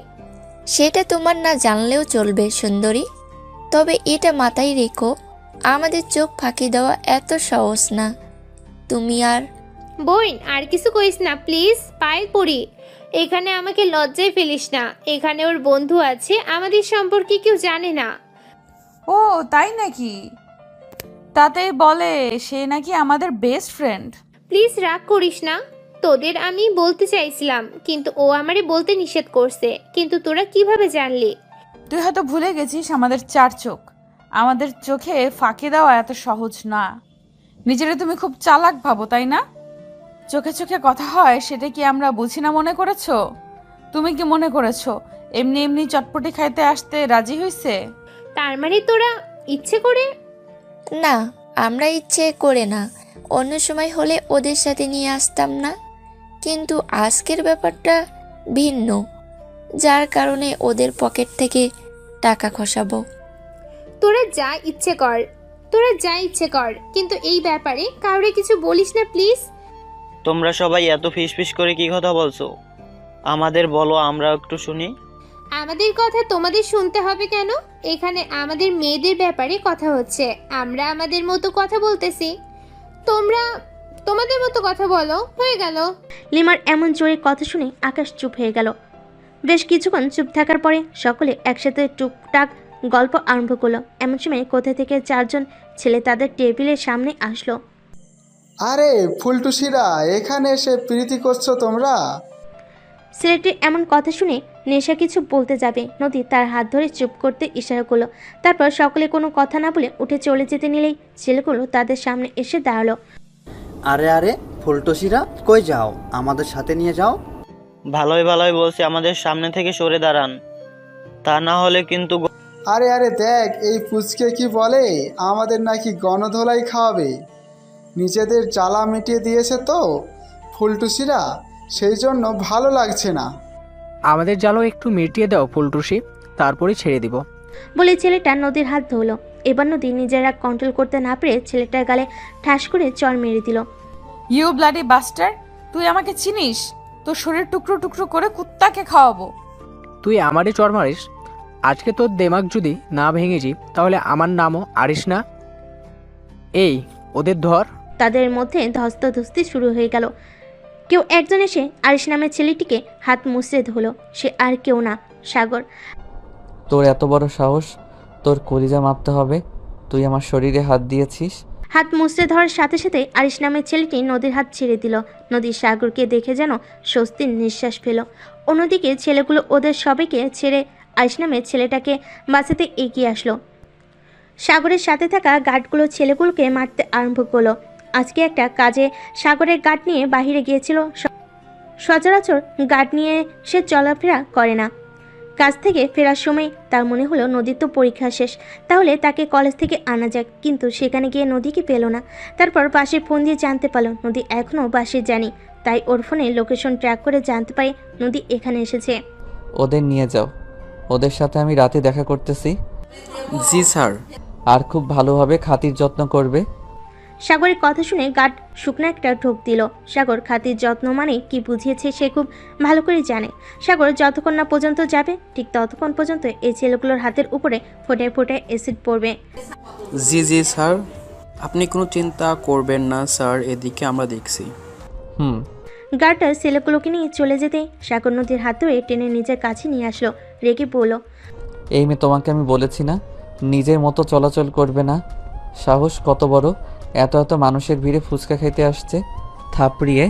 সেটা তোমার না জানলেও চলবে সুন্দরী, তবে এটা মাথায় রেখো, আমাদের চোখ ফাঁকি দেওয়া এত সহজ না। তুমি আর
বোন, আর কিছু কইস না প্লিজ, পায়ে পড়ি। এখানে আমাকে লজ্জায় ফেলিস না। এখানে ওর বন্ধু আছে, আমাদের সম্পর্কে কেউ জানে না।
ও তাই নাকি? তাতে বলে সে নাকি আমাদের বেস্ট ফ্রেন্ড।
প্লিজ রাগ করিস না। তোদের আমি বলতে চাইছিলাম, কিন্তু ও আমারে বলতে নিষেধ করছে। কিন্তু তোরা কিভাবে জানলি?
তুই হয়তো ভুলে গেছিস আমাদের 4 চোখ। আমাদের চোখে ফাঁকি দেওয়া এত সহজ না। নিজেরা তুমি খুব চালাক ভাবো, তাই না? চোখে চোখে কথা হয়, সেটা কি আমরা বুঝি না মনে করেছো? তুমি কি মনে করেছো এমনি এমনি চটপটি খাইতে আসতে রাজি হইছে?
তার মানে তোরা ইচ্ছে করে?
না, আমরা ইচ্ছে করে না। অন্য সময় হলে ওদের সাথে নিয়ে আসতাম না, কিন্তু আজকের ব্যাপারটা ভিন্ন, যার কারণে ওদের পকেট থেকে টাকা খসাবো।
তোরা যা ইচ্ছে কর, তোরা যা ইচ্ছে কর, কিন্তু এই ব্যাপারে কাউরে কিছু বলিস না প্লিজ।
তোমরা সবাই এত ফিসফিস করে কি কথা বলছো? আমাদের বলো, আমরা একটু শুনি।
আমাদের কথা তোমাদের শুনতে হবে কেন? এখানে আমাদের মেয়েদের ব্যাপারে কথা হচ্ছে, আমরা আমাদের মতো কথা বলতেছি, তোমরা তোমাদের মতো কথা বলো, হয়ে গেল।
লিমার এমন জোরে কথা শুনে আকাশ চুপ হয়ে গেল। বেশ কিছুক্ষণ চুপ থাকার পরে সকলে একসাথে টুকটাক গল্প আরম্ভ করলো। এমন সময় কোথা থেকে 4 জন ছেলে তাদের টেবিলের সামনে আসলো।
আরে ফুলটুসিরা, এখানে এসে প্রীতি করছো তোমরা?
ছেলেটির এমন কথা শুনে নেশা কিছু বলতে যাবে, নদী তার হাত ধরে চুপ করতে ইশারা করলো। তারপর সকলে কোনো কথা না বলে উঠে চলে যেতে নিলেই ছেলেগুলো তাদের সামনে এসে দাঁড়ালো।
আরে আরে ফুলটুসিরা, কই যাও? আমাদের সাথে নিয়ে যাও।
ভালোই ভালোই বলছি, আমাদের সামনে থেকে সরে দাঁড়ান, তা না হলে কিন্তু।
আরে আরে দেখ, এই পুচকে কি বলে, আমাদের নাকি গণধোলাই খাওয়াবে। নিজেদের জ্বালা মিটিয়ে দিয়েছে তো ফুলটুসিরা, সেই জন্য ভালো লাগছে না।
আমাদের জালও একটু মিটিয়ে দাও ফুলটুসি, তারপরে ছেড়ে দিব।
বলে ছেলেটা নদীর হাত ধরলো। এবার নদী নিজের রাগ কন্ট্রোল করতে না পেরে ছেলেটার গালে ঠাস করে চড় মেরে দিল।
ইউ ব্লাডি বাস্টার, তুই আমাকে চিনিস? তোর শরীর টুকরো টুকরো করে কুত্তাকে খাওয়াবো।
তুই আমারই চড় মারিস? আজকে তোর দেমাগ যদি না ভেঙেছি তাহলে আমার নামও আরিস না। এই ওদের ধর।
তাদের মধ্যে ধস্তাধস্তি শুরু হয়ে গেল। কেউ একজন এসে আরিশ নামের ছেলেটিকে হাত মুছড়ে ধরলো। সে আর কেউ না, সাগর।
তোর এত বড় সাহস, তোর কলিজা মাপতে হবে, তুই আমার শরীরে হাত দিয়েছিস।
হাত মুছড়ে ধরার সাথে সাথে আরিশ নামের ছেলেটি নদীর হাত ছেড়ে দিল। নদীর সাগরকে দেখে যেন স্বস্তির নিঃশ্বাস ফেল। অন্যদিকে ছেলেগুলো ওদের সবাইকে ছেড়ে আরিশ নামের ছেলেটাকে বাঁচাতে এগিয়ে আসলো। সাগরের সাথে থাকা গার্ডগুলো ছেলেগুলোকে মারতে আরম্ভ করলো। আজকে একটা কাজে সাগরের গার্ড নিয়ে বাহিরে গিয়েছিল। সচরাচর গার্ড নিয়ে সে চলাফেরা করে না। কাজ থেকে ফেরার সময় তার মনে হলো নদীর তো পরীক্ষা শেষ, তাহলে তাকে কলেজ থেকে আনা যাক। কিন্তু সেখানে গিয়ে নদীকে পেল না। তারপর বাসে ফোন দিয়ে জানতে পারলো নদী এখনও বাসে যায়নি। তাই ওর ফোনে লোকেশন ট্র্যাক করে জানতে পারে নদী এখানে এসেছে।
ওদের নিয়ে যাও, ওদের সাথে আমি রাতে দেখা করতেছি।
জি স্যার।
আর খুব ভালোভাবে খাতির যত্ন করবে।
সাগরের কথা শুনে গার্ড শুকনো একটা ঢোক দিল। সাগর খাতির যত্ন মানে কি বুঝিয়েছে সে খুব ভালো করে জানে। সাগর যতক্ষণ না পর্যন্ত যাবে ঠিক ততক্ষণ পর্যন্ত এই ছেলেগুলোর হাতের উপরে ফোটে ফোটে অ্যাসিড পড়বে।
জি জি স্যার, আপনি কোনো চিন্তা করবেন না স্যার, এদিকে আমরা দেখছি।
গার্ডটা ছেলেগুলোকে নিয়ে চলে যেতে সাগর নদীর হাত ধরে টেনে নিজের কাছে নিয়ে আসলো। রেগে বলল,
এই মেয়ে, তোমাকে আমি বলেছি না নিজের মতো চলাচল করবে না? সাহস কত বড়, এত এত মানুষের ভিড়ে ফুচকা খাইতে আসছে। থাপড়িয়ে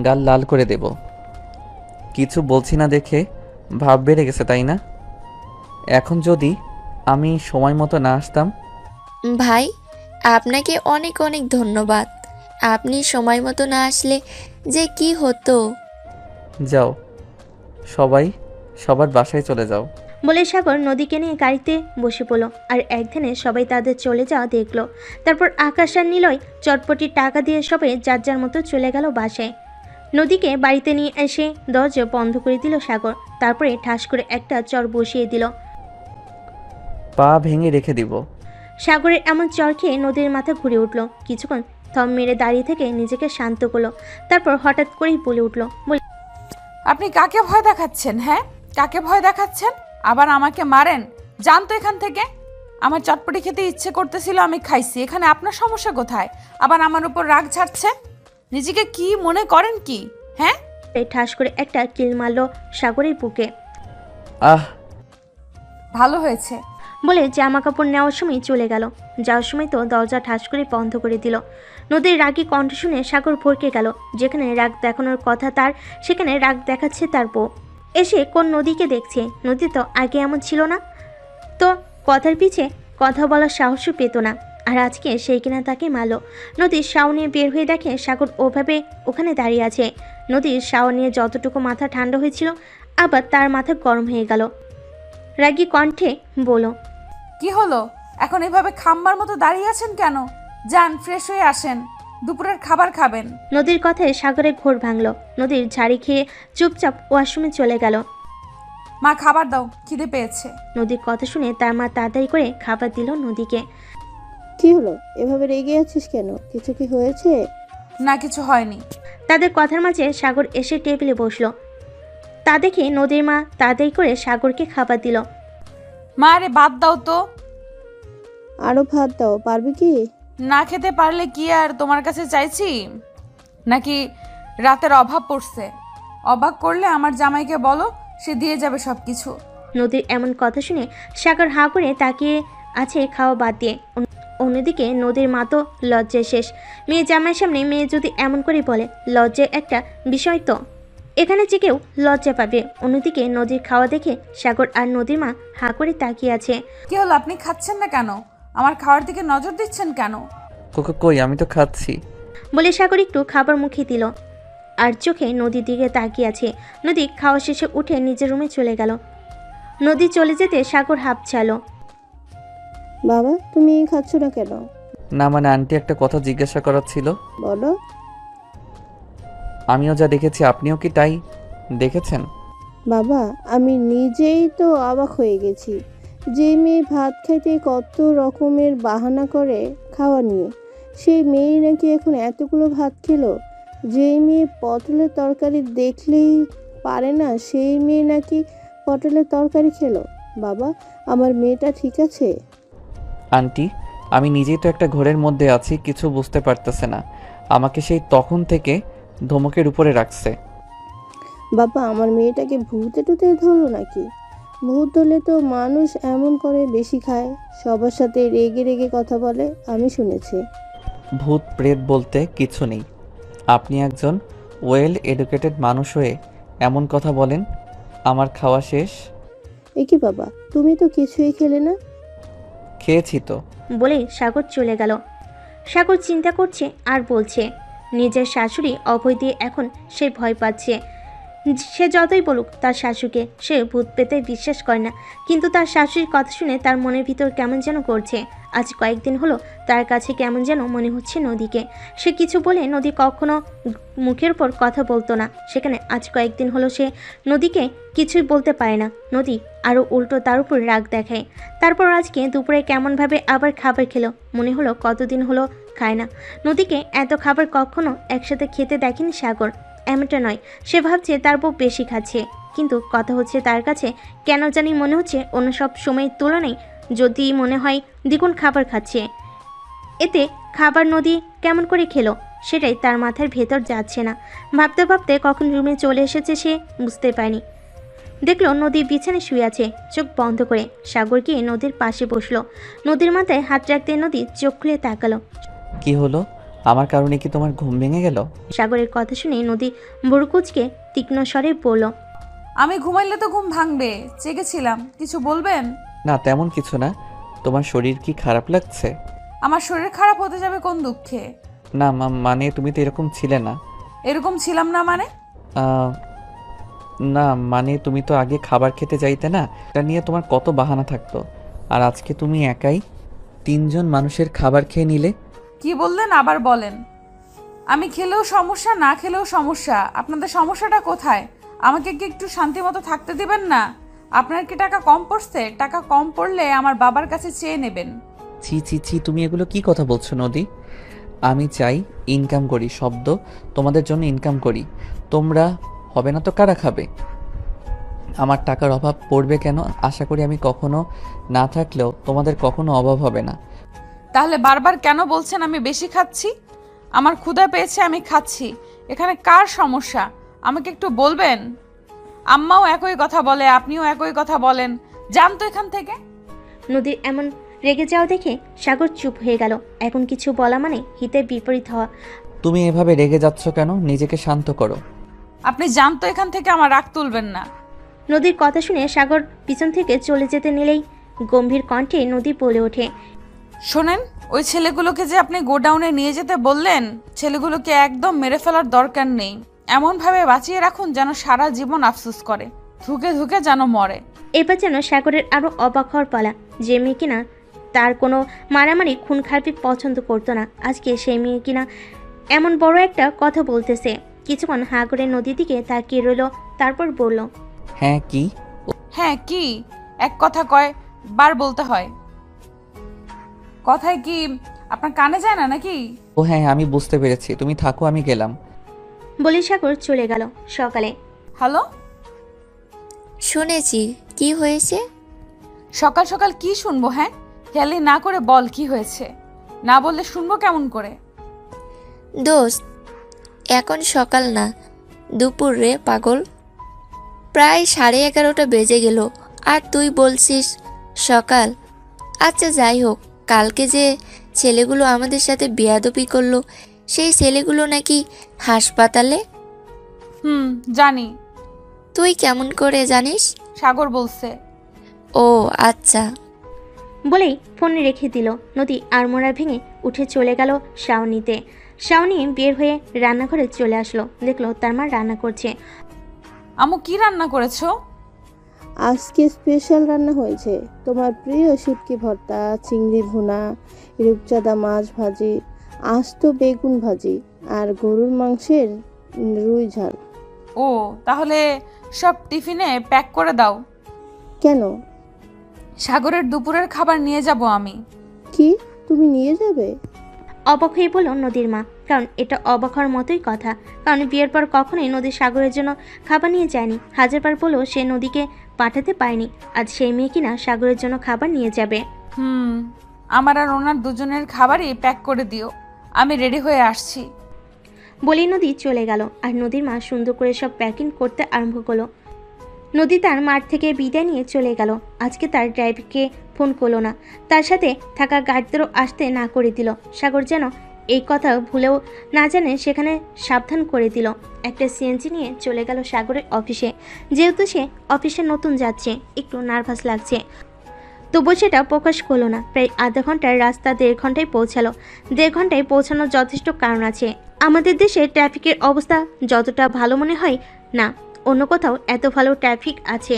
গাল লাল করে দেব। কিছু বলছি না দেখে ভাব বেড়ে গেছে, তাই না? এখন যদি আমি সময় মতো না আসতাম।
ভাই, আপনাকে অনেক অনেক ধন্যবাদ। আপনি সময় মতো না আসলে যে কি হতো।
যাও, সবাই সবার বাসায় চলে যাও।
বলে সাগর নদীকে নিয়ে গাড়িতে বসে পড়লো। আর একদিনে সবাই তাদের চলে যাওয়া দেখলো। তারপর আকাশ আর নিলয় চটপটির টাকা দিয়ে সবাই যার যার মতো চলে গেল বাসায়। নদীকে বাড়িতে নিয়ে এসে দরজা বন্ধ করে দিল সাগর। তারপরে ঠাস করে একটা চর বসিয়ে দিল।
পা ভেঙে রেখে দিব।
সাগরের এমন চর খেয়ে নদীর মাথা ঘুরে উঠল। কিছুক্ষণ থম মেরে দাঁড়িয়ে থেকে নিজেকে শান্ত করলো। তারপর হঠাৎ করেই বলে উঠল,
আপনি কাকে ভয় দেখাচ্ছেন? হ্যাঁ, কাকে ভয় দেখাচ্ছেন? আবার আমাকে মারেন? যান তো এখান থেকে। আমার চটপটি খেতে ইচ্ছে করতেছিল, আমি খাইছি। এখানে আপনার সমস্যা কোথায়? আবার আমার উপর রাগ ঝাড়ছে। নিজেকে কি মনে করেন কি? হ্যাঁ?
ঠাস করে একটা কিল মারল সাগরের বুকে।
ভালো হয়েছে
বলে জামা কাপড় নেওয়ার সময় চলে গেল। যাওয়ার সময় তো দরজা ঠাস করে বন্ধ করে দিল। নদীর রাগী কণ্ঠ শুনে সাগর ভরকে গেল। যেখানে রাগ দেখানোর কথা তার, সেখানে রাগ দেখাচ্ছে তার বউ। এসে কোন নদীকে দেখছে? নদী তো আগে এমন ছিল না। তো কথার পিছে কথা বলার সাহসও পেত না। আর আজকে সেই কিনা তাকে মারল। নদীর শাও নিয়ে বের হয়ে দেখে সাগর ওভাবে ওখানে দাঁড়িয়ে আছে। নদীর শাও নিয়ে যতটুকু মাথা ঠান্ডা হয়েছিল আবার তার মাথা গরম হয়ে গেল। রাগী কণ্ঠে বলল,
কি হলো? এখন এভাবে খাম্বার মতো দাঁড়িয়ে আছেন কেন? যান, ফ্রেশ হয়ে আসেন, দুপুরের খাবার খাবেন।
নদীর কথায় সাগরের ঘোর ভাঙল। নদীর ঝাড়ি খেয়ে চুপচাপ ওয়াশরুমে চলে গেল।
মা, খাবার দাও, খিদে পেয়েছে।
নদীর কথা শুনে তার মা তাড়াতাড়ি করে খাবার দিল নদীকে।
কি হলো, এভাবে রেগে আছিস কেন? কিছু কি হয়েছে?
না, কিছু হয়নি।
তাদের কথার মাঝে সাগর এসে টেবিলে বসলো। তা দেখে নদীর মা তাড়াতাড়ি করে সাগরকে খাবার দিল।
মা, আরে বাদ দাও তো।
আরো ভাত দাও, পারবি কি?
না খেতে পারলে কি আর তোমার কাছে চাইছি নাকি? রাতের অভাব পড়ছে। অবাক করলে আমার জামাইকে বলো, সে দিয়ে যাবে সব কিছু।
নদীর এমন কথা শুনে সাগর হাঁ করে তাকিয়ে আছে খাওয়া বাদ দিয়ে। অন্যদিকে নদীর মা তো লজ্জায় শেষ। মেয়ে জামাইয়ের সামনে মেয়ে যদি এমন করে বলে, লজ্জার একটা বিষয় তো। এখানে যে কেউ লজ্জা পাবে। অন্যদিকে নদীর খাওয়া দেখে সাগর আর নদীর মা হাঁ করে তাকিয়ে আছে।
কি হলো, আপনি খাচ্ছেন না কেন? আমার খাওয়ার দিকে নজর দিচ্ছেন কেন?
কই, আমি তো খাচ্ছি।
বলে সাগর একটু খাবার মুখে দিল আর চোখে নদীর দিকে তাকিয়ে আছে। নদী খাওয়া শেষে উঠে নিজের রুমে চলে গেল। নদী চলে যেতে সাগর হাঁপছালো।
বাবা, তুমি খাচ্ছ না কেন?
না মানে আন্টি একটা কথা জিজ্ঞাসা করার ছিল।
বলো।
আমিও যা দেখেছি আপনিও কি তাই দেখেছেন?
বাবা, আমি নিজেই তো অবাক হয়ে গেছি। যে মেয়ে ভাত খাইতে কত রকমের বাহানা করে খাওয়া নিয়ে, সেই মেয়ে নাকি এখন এতগুলো ভাত খেলো। যে মেয়ে পটলের তরকারি দেখলেই পারে না, সেই মেয়ে নাকি পটলের তরকারি খেলো। বাবা, আমার মেয়েটা ঠিক আছে?
আন্টি, আমি নিজেই তো একটা ঘোরের মধ্যে আছি, কিছু বুঝতে পারতেছে না। আমাকে সেই তখন থেকে ধমকের উপরে রাখছে।
বাবা, আমার মেয়েটাকে ভূতে টুতে ধরলো নাকি? ভূত ধরলে তো মানুষ এমন করে বেশি খায়, সবার সাথে রেগে রেগে কথা বলে, আমি শুনেছি।
ভূত প্রেত বলতে কিছু নেই। আপনি একজন ওয়েল এডুকেটেড মানুষ হয়ে এমন কথা বলেন। আমার খাওয়া শেষ।
এ কি বাবা, তুমি তো কিছুই খেলে না?
খেয়েছি তো।
বলে সাগর চলে গেল। সাগর চিন্তা করছে আর বলছে, নিজের শাশুড়ি অভয় দিয়ে এখন সে ভয় পাচ্ছে। সে যতই বলুক তার শাশুকে সে ভূত পেতে বিশ্বাস করে না, কিন্তু তার শাশুড়ির কথা শুনে তার মনের ভিতর কেমন যেন করছে। আজ কয়েকদিন হলো তার কাছে কেমন যেন মনে হচ্ছে নদীকে। সে কিছু বলে নদী কখনো মুখের উপর কথা বলতো না, সেখানে আজ কয়েকদিন হলো সে নদীকে কিছুই বলতে পারে না। নদী আরও উল্টো তার উপর রাগ দেখায়। তারপর আজকে দুপুরে কেমনভাবে আবার খাবার খেলো, মনে হলো কতদিন হলো খায় না। নদীকে এত খাবার কখনো একসাথে খেতে দেখেনি সাগর। এমনটা নয়, সে ভাবছে তার বউ বেশি খাচ্ছে, কিন্তু কথা হচ্ছে তার কাছে কেন জানি মনে হচ্ছে অন্য সব সময়ের তুলনায় যদি মনে হয় দ্বিগুণ খাবার খাচ্ছে। এতে খাবার নদী কেমন করে খেলো সেটাই তার মাথার ভেতর যাচ্ছে না। ভাবতে ভাবতে কখন রুমে চলে এসেছে সে বুঝতে পারেনি। দেখলো নদী বিছানায় শুয়ে আছে, চোখ বন্ধ করে। সাগর গিয়ে নদীর পাশে বসলো। নদীর মাথায় হাত রাখতে নদী চোখ খুলে তাকালো।
কি হলো? আমার কারণে কি তোমার ঘুম ভেঙে গেল?
সাগরের কথা শুনে নদী বড়কুচকে তীক্ষ্ণ স্বরে বলল,
আমি ঘুমাইলে তো ঘুম ভাঙবে, জেগেছিলাম। কিছু বলবেন?
না তেমন কিছু না। তোমার শরীর কি খারাপ লাগছে?
আমার শরীর খারাপ হতে যাবে কোন দুঃখে?
না মানে তুমি তো এরকম ছিলে না।
এরকম ছিলাম না মানে?
না মানে তুমি তো আগে খাবার খেতে যাইতে না, এটা নিয়ে তোমার কত বাহানা থাকতো। আর আজকে তুমি একাই 3 জন মানুষের খাবার খেয়ে নিলে।
কি বললেন আবার বলেন? আমি খেলেও সমস্যা, না খেলেও সমস্যা। আপনাদের সমস্যাটা কোথায়? আমাকে কি একটু শান্তি মতো থাকতে দিবেন না? আপনার কি টাকা কম পড়ছে? টাকা কম পড়লে আমার বাবার কাছে চেয়ে নেবেন।
ছি ছি ছি, তুমি এগুলো কি কথা বলছো নদী? আমি চাই ইনকাম করি, শব্দ তোমাদের জন্য ইনকাম করি। তোমরা হবে না তো কারা খাবে? আমার টাকার অভাব পড়বে কেন? আশা করি আমি কখনো না থাকলেও তোমাদের কখনো অভাব হবে না।
তাহলে বারবার কেন বলছেন আমি বেশি খাচ্ছি? আমার ক্ষুধা পেয়েছে, আমি খাচ্ছি। এখানে কার সমস্যা আমাকে একটু বলবেন? আম্মাও একই কথা বলে, আপনিও একই কথা বলেন। যান তো এখান থেকে।
নদীর এমন রেগে যাওয়া দেখে সাগর চুপ হয়ে গেল। এখন কিছু বলা মানে হিতে বিপরীত হওয়া।
তুমি এভাবে রেগে যাচ্ছ কেন? নিজেকে শান্ত করো।
আপনি যান তো এখান থেকে, আমার রাগ তুলবেন না।
নদীর কথা শুনে সাগর পিছন থেকে চলে যেতে নিলেই গম্ভীর কণ্ঠে নদী বলে ওঠে,
শোনেন, ওই ছেলেগুলোকে যে আপনি গোডাউনে নিয়ে যেতে বললেন, ছেলেগুলোকে একদম মেরে ফেলার দরকার নেই। এমনভাবে বাঁচিয়ে রাখুন যেন সারা জীবন আফসোস করে, ধুকে ধুকে যেন মরে।
এবার যেন সাগরের আরো অবাক হওয়ার পালা। যে মেয়ে কিনা তার কোনো মারামারি খুন খারাপি পছন্দ করতো না, আজকে সেই মেয়ে কিনা এমন বড় একটা কথা বলতেছে। কিছুক্ষণ হাঁ করে নদীর দিকে তাকিয়ে রইল, তারপর বলল,
হ্যাঁ কি?
হ্যাঁ কি? এক কথা কয় বার বলতে হয়। কথায় কি আপনার কানে যায় না নাকি?
ও হ্যাঁ, আমি বুঝতে পেরেছি, তুমি থাকো, আমি গেলাম।
বলে সাগর চলে গেল। সকালে
হ্যালো,
শুনেছি, কি হয়েছে?
সকাল সকাল কি শুনবো? হ্যাঁ, হেয়ালি না করে বল কি হয়েছে। না বললে শুনবো কেমন করে?
দোস্ত, এখন সকাল না, দুপুর রে পাগল। প্রায় 11:30 বেজে গেল আর তুই বলছিস সকাল। আচ্ছা যাই হোক, কালকে যে ছেলেগুলো আমাদের সাথে বেয়াদবি করলো, সেই ছেলেগুলো নাকি হাসপাতালে।
জানি।
তুই কেমন করে জানিস?
সাগর বলছে।
ও আচ্ছা।
বলেই ফোন রেখে দিল। নদী আড়মোড়া ভেঙে উঠে চলে গেল শাওনিতে। শাওনি বের হয়ে রান্নাঘরে চলে আসলো, দেখলো তার মা রান্না করছে।
আম্মু কি রান্না করেছো?
আজকে স্পেশাল রান্না হয়েছে, তোমার প্রিয় শুটকি ভর্তা, চিংড়ি ভুনা, রূপচাঁদা মাছ ভাজি, আস্ত বেগুন ভাজি আর গরুর মাংসের রুই ঝাল।
ও, তাহলে সব টিফিনে প্যাক করে দাও।
কেন?
সাগরের দুপুরের খাবার নিয়ে যাব আমি।
কি, তুমি নিয়ে যাবে?
অবাক হয়ে বলল নদীর মা, কারণ এটা অবাক হওয়ার মতোই কথা। কারণ বিয়ের পর কখনোই নদী সাগরের জন্য খাবার নিয়ে যায়নি। হাজারবার বলেও সে নদীকে পাঠাতে পারেনি, আজ সেই মেয়ে কিনা সাগরের জন্য খাবার নিয়ে যাবে।
আমার আর ওনার দুজনের খাবারই প্যাক করে দিও, আমি রেডি হয়ে আসছি।
বলি নদী চলে গেল আর নদীর মা সুন্দর করে সব প্যাকিং করতে আরম্ভ করলো। নদী তার মাঠ থেকে বিদায় নিয়ে চলে গেল। আজকে তার ড্রাইভারকে ফোন করলো না, তার সাথে থাকা গার্ডদেরও আসতে না করে দিল। সাগর যেন এই কথা ভুলেও না জানে সেখানে সাবধান করে দিল। একটা সিএনজি নিয়ে চলে গেল সাগরের অফিসে। যেহেতু সে অফিসে নতুন যাচ্ছে, একটু নার্ভাস লাগছে, তবুও সেটা প্রকাশ করলো না। প্রায় আধা ঘন্টার রাস্তা 1.5 ঘন্টায় পৌঁছালো। 1.5 ঘন্টায় পৌঁছানোর যথেষ্ট কারণ আছে। আমাদের দেশে ট্রাফিকের অবস্থা যতটা ভালো মনে হয় না, অন্য কোথাও এত ভালো ট্রাফিক আছে।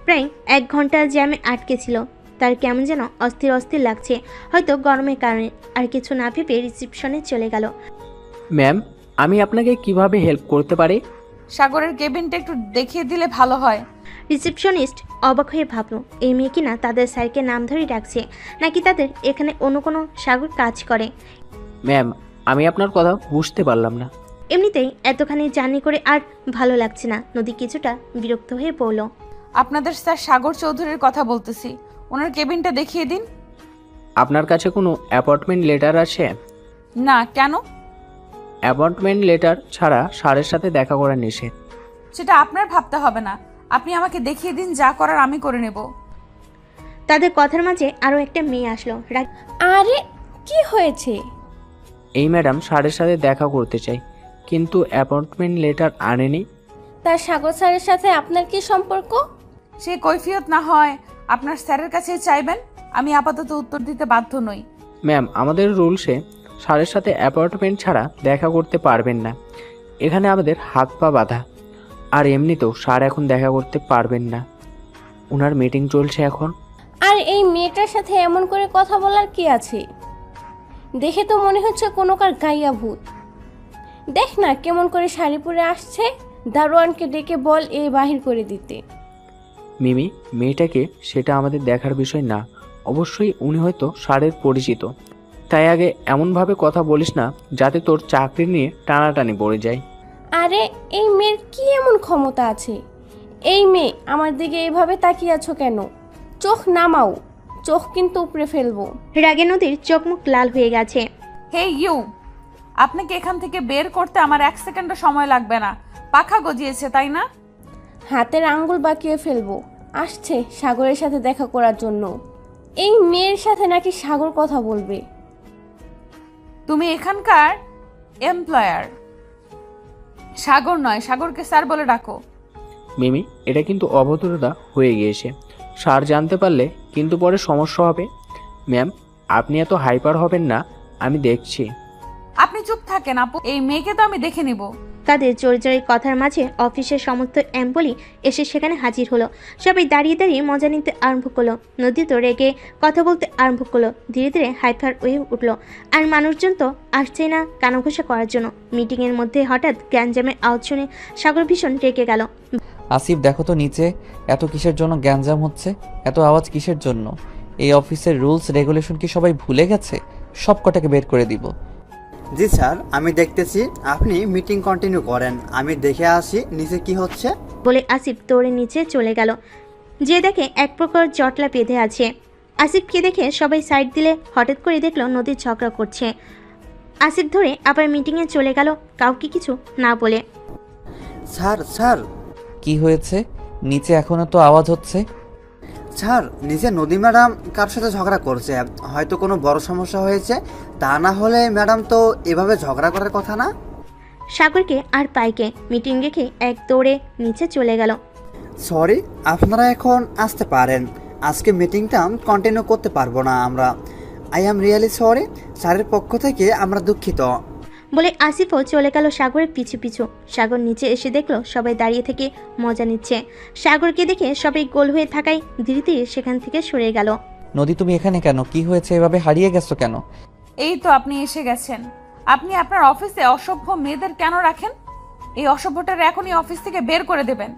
প্রায় 1 ঘন্টা জ্যামে আটকে ছিল। তার কেমন যেন অস্থির অস্থির লাগছে, হয়তো গরমের কারণে। আর কিছু না ভেবে রিসেপশনে চলে গেল।
ম্যাম, আমি আপনাকে কিভাবে হেল্প করতে পারি?
সাগরের কেবিনটা একটু দেখিয়ে দিলে ভালো হয়।
রিসেপশনিস্ট অবাক হয়ে ভাবলো, এই মেয়ে কিনা তাদের স্যারকে নাম ধরেই ডাকছে, নাকি তাদের এখানে অন্য কোনো সাগর কাজ করে।
ম্যাম, আমি আপনার কথা বুঝতে পারলাম না।
এমনিতেই এতখানি জার্নি করে আর ভালো লাগছে না। নদী কিছুটা বিরক্ত হয়ে পড়ল।
আপনাদের স্যার সাগর চৌধুরীর কথা বলতেছি, ওনার কেবিনটা দেখিয়ে দিন।
আপনার কাছে কোনো অ্যাপয়েন্টমেন্ট লেটার আছে?
না, কেন?
অ্যাপয়েন্টমেন্ট লেটার ছাড়া স্যারের সাথে দেখা করা নিষেধ।
সেটা আপনার ভাবতে হবে না, আপনি আমাকে দেখিয়ে দিন, যা করার আমি করে নেব।
তাদের কথার মাঝে আরও একটা মেয়ে আসলো।
আরে কি হয়েছে?
এই ম্যাডাম স্যারের সাথে দেখা করতে চাই, কিন্তু অ্যাপয়েন্টমেন্ট লেটার আনেনি।
তার সাগর স্যারের সাথে আপনার কি সম্পর্ক?
সে কৈফিয়ত না হয় আপনার স্যারের কাছে চাইবেন, আমি আপাতত উত্তর দিতে বাধ্য নই।
ম্যাম, আমাদের রুলসে স্যারের সাথে অ্যাপয়েন্টমেন্ট ছাড়া দেখা করতে পারবেন না। এখানে আমাদের হাত পা বাঁধা। আর এমনিতেও স্যার এখন দেখা করতে পারবেন না, ওনার মিটিং চলছে এখন।
আর এই মেয়েটার সাথে এমন করে কথা বলার কি আছে? দেখে তো মনে হচ্ছে কোনো কার গাইয়া ভূত। দেখ না কেমন করে শাড়ি পরে আসছে, দারোয়ানকে ডেকে বল এই বাহির করে দিতে।
মিমি, মেয়েটাকে সেটা আমাদের দেখার বিষয় না। অবশ্যই উনি হয়তো স্যারের পরিচিত, তাই আগে এমনভাবে কথা বলিস না যাতে তোর চাকরি নিয়ে টানাটানি পড়ে যায়।
আরে এই মেয়ের কি এমন ক্ষমতা আছে? এই মেয়ে আমার দিকে এইভাবে তাকিয়ে আছো কেন? চোখ নামাও, চোখ কিন্তু উপড়ে ফেলবো।
রাগে নদীর চোখ মুখ লাল হয়ে গেছে।
হে ইউ, আপনাকে এখান থেকে বের করতে আমার 1 সেকেন্ডও সময় লাগবে না। পাখা গজিয়েছে তাই না?
হাতের আঙ্গুল বাঁকিয়ে ফেলবো। আসছে সাগরের সাথে দেখা করার জন্য। এই মেয়ের সাথে নাকি সাগর কথা বলবে।
তুমি এখানকার এমপ্লয়ার, সাগর নয়। সাগরকে স্যার বলে ডাকো।
মিমি, এটা কিন্তু অভদ্রতা হয়ে গিয়েছে। স্যার জানতে পারলে কিন্তু পরে সমস্যা হবে। ম্যাম, আপনি এত হাইপার হবেন না, আমি দেখছি।
আপনি চুপ থাকেন আপু, এই মেয়েকে তো আমি দেখে নিব।
তাদের জোরে জোরে কথার মাঝে অফিসের সমস্ত এমপ্লয়ি এসে সেখানে হাজির হলো। সবাই দাঁড়িয়ে দাঁড়িয়ে মজা নিতে আরম্ভ করলো। নদী তো রেগে কথা বলতে আরম্ভ করলো। ধীরে ধীরে হাইপার হয়ে উঠলো। আর মানুষজন তো আসছেই না কানাঘুষা করার জন্য। মিটিংয়ের মধ্যে হঠাৎ গ্যাঞ্জামের আওয়াজ শুনে সাগর ভীষণ রেগে গেল।
আসিফ, দেখো তো নিচে এত কিসের জন্য গ্যাঞ্জাম হচ্ছে, এত আওয়াজ কিসের জন্য? এই অফিসের রুলস রেগুলেশন কি সবাই ভুলে গেছে? সব কটাকে বের করে দিব।
জি স্যার, আমি দেখতেছি আপনি মিটিং কন্টিনিউ করেন, আমি দেখে আসি নিচে কি হচ্ছে।
বলে আসিফ দৌড়ে নিচে চলে গেল। যে দেখে এক প্রকার জটলা বেঁধে আছে। আসিফকে দেখে সবাই সাইড দিলে হঠাৎ করে দেখলো নদীর ঝগড়া করছে। আসিফ ধরে আবার মিটিংয়ে চলে গেল কাউকে কিছু না বলে।
স্যার স্যার
কি হয়েছে? নিচে এখনো তো আওয়াজ হচ্ছে।
স্যার, নিচে নদী ম্যাডাম কার সাথে ঝগড়া করছে, হয়তো কোনো বড় সমস্যা হয়েছে, তা না হলে ম্যাডাম তো এভাবে ঝগড়া করার কথা না।
সাগরকে আর পাইকে মিটিং রেখে এক দৌড়ে নিচে চলে গেল।
সরি, আপনারা এখন আসতে পারেন, আজকে মিটিংটা কন্টিনিউ করতে পারবো না আমরা। আই অ্যাম রিয়েলি সরি, স্যারের পক্ষ থেকে আমরা দুঃখিত।
বলে আসিফও চলে গেল সাগরের পিছু পিছু। সাগর নিচে এসে দেখলো সবাই দাঁড়িয়ে থেকে মজা নিচ্ছে। সাগরকে দেখে সবাই গোল হয়ে থাকায় ধীরে ধীরে সেখান থেকে সরে গেল।
নদী, তুমি এখানে কেন? কি হয়েছে? এভাবে হারিয়ে গেছো কেন?
এই তো আপনি এসে গেছেন। আপনি আপনার অফিসে অসভ্য মেয়েদের কেন রাখেন? এই অসভ্যটার এখনই অফিস থেকে বের করে দেবেন।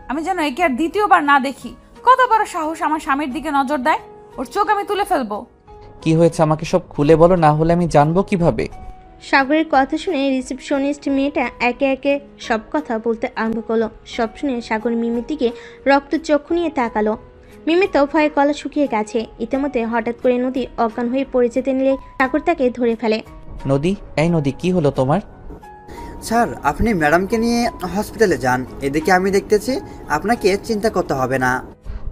আমি যেন একে আর দ্বিতীয়বার না দেখি। কত বড় সাহস আমার স্বামীর দিকে নজর দেয়। ওর চোখ আমি তুলে ফেলবো।
কি হয়েছে আমাকে সব খুলে বলো, না হলে আমি জানবো কিভাবে?
সাগরের কথা শুনে রিসেপশনিস্ট মেয়েটা একে একে সব কথা বলতে আরম্ভ করলো। সব শুনে সাগর মিমির দিকে রক্তচক্ষু নিয়ে তাকালো। মিমি তো ভয়ে গলা শুকিয়ে গেছে। ইতিমধ্যে হঠাৎ করে নদী অজ্ঞান হয়ে পড়ে যেতে নিলে সাগর তাকে ধরে ফেলে।
নদী, এই নদী, কি হলো তোমার?
স্যার, আপনি ম্যাডামকে নিয়ে হসপিটালে যান, এদিকে আমি দেখতেছি, আপনাকে চিন্তা করতে হবে না।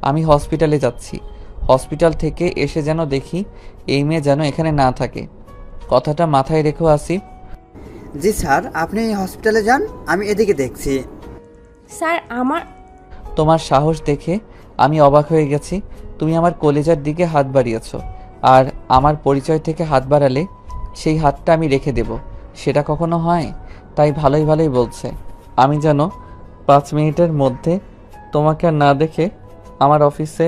আমি হসপিটালে যাচ্ছি। হসপিটাল থেকে এসে যেন দেখি এই মেয়ে যেন এখানে না থাকে। কথাটা মাথায় রেখো আসিফ।
জি স্যার, আপনি হসপিটালে যান, আমি এদিকে দেখছি।
স্যার আমার
তোমার সাহস দেখে আমি অবাক হয়ে গেছি। তুমি আমার কলেজার দিকে হাত বাড়িয়েছ, আর আমার পরিচয় থেকে হাত বাড়ালে সেই হাতটা আমি রেখে দেব। সেটা কখনো হয়? তাই ভালোই ভালোই বলছে। আমি যেন 5 মিনিটের মধ্যে তোমাকে আর না দেখে আমার অফিসে।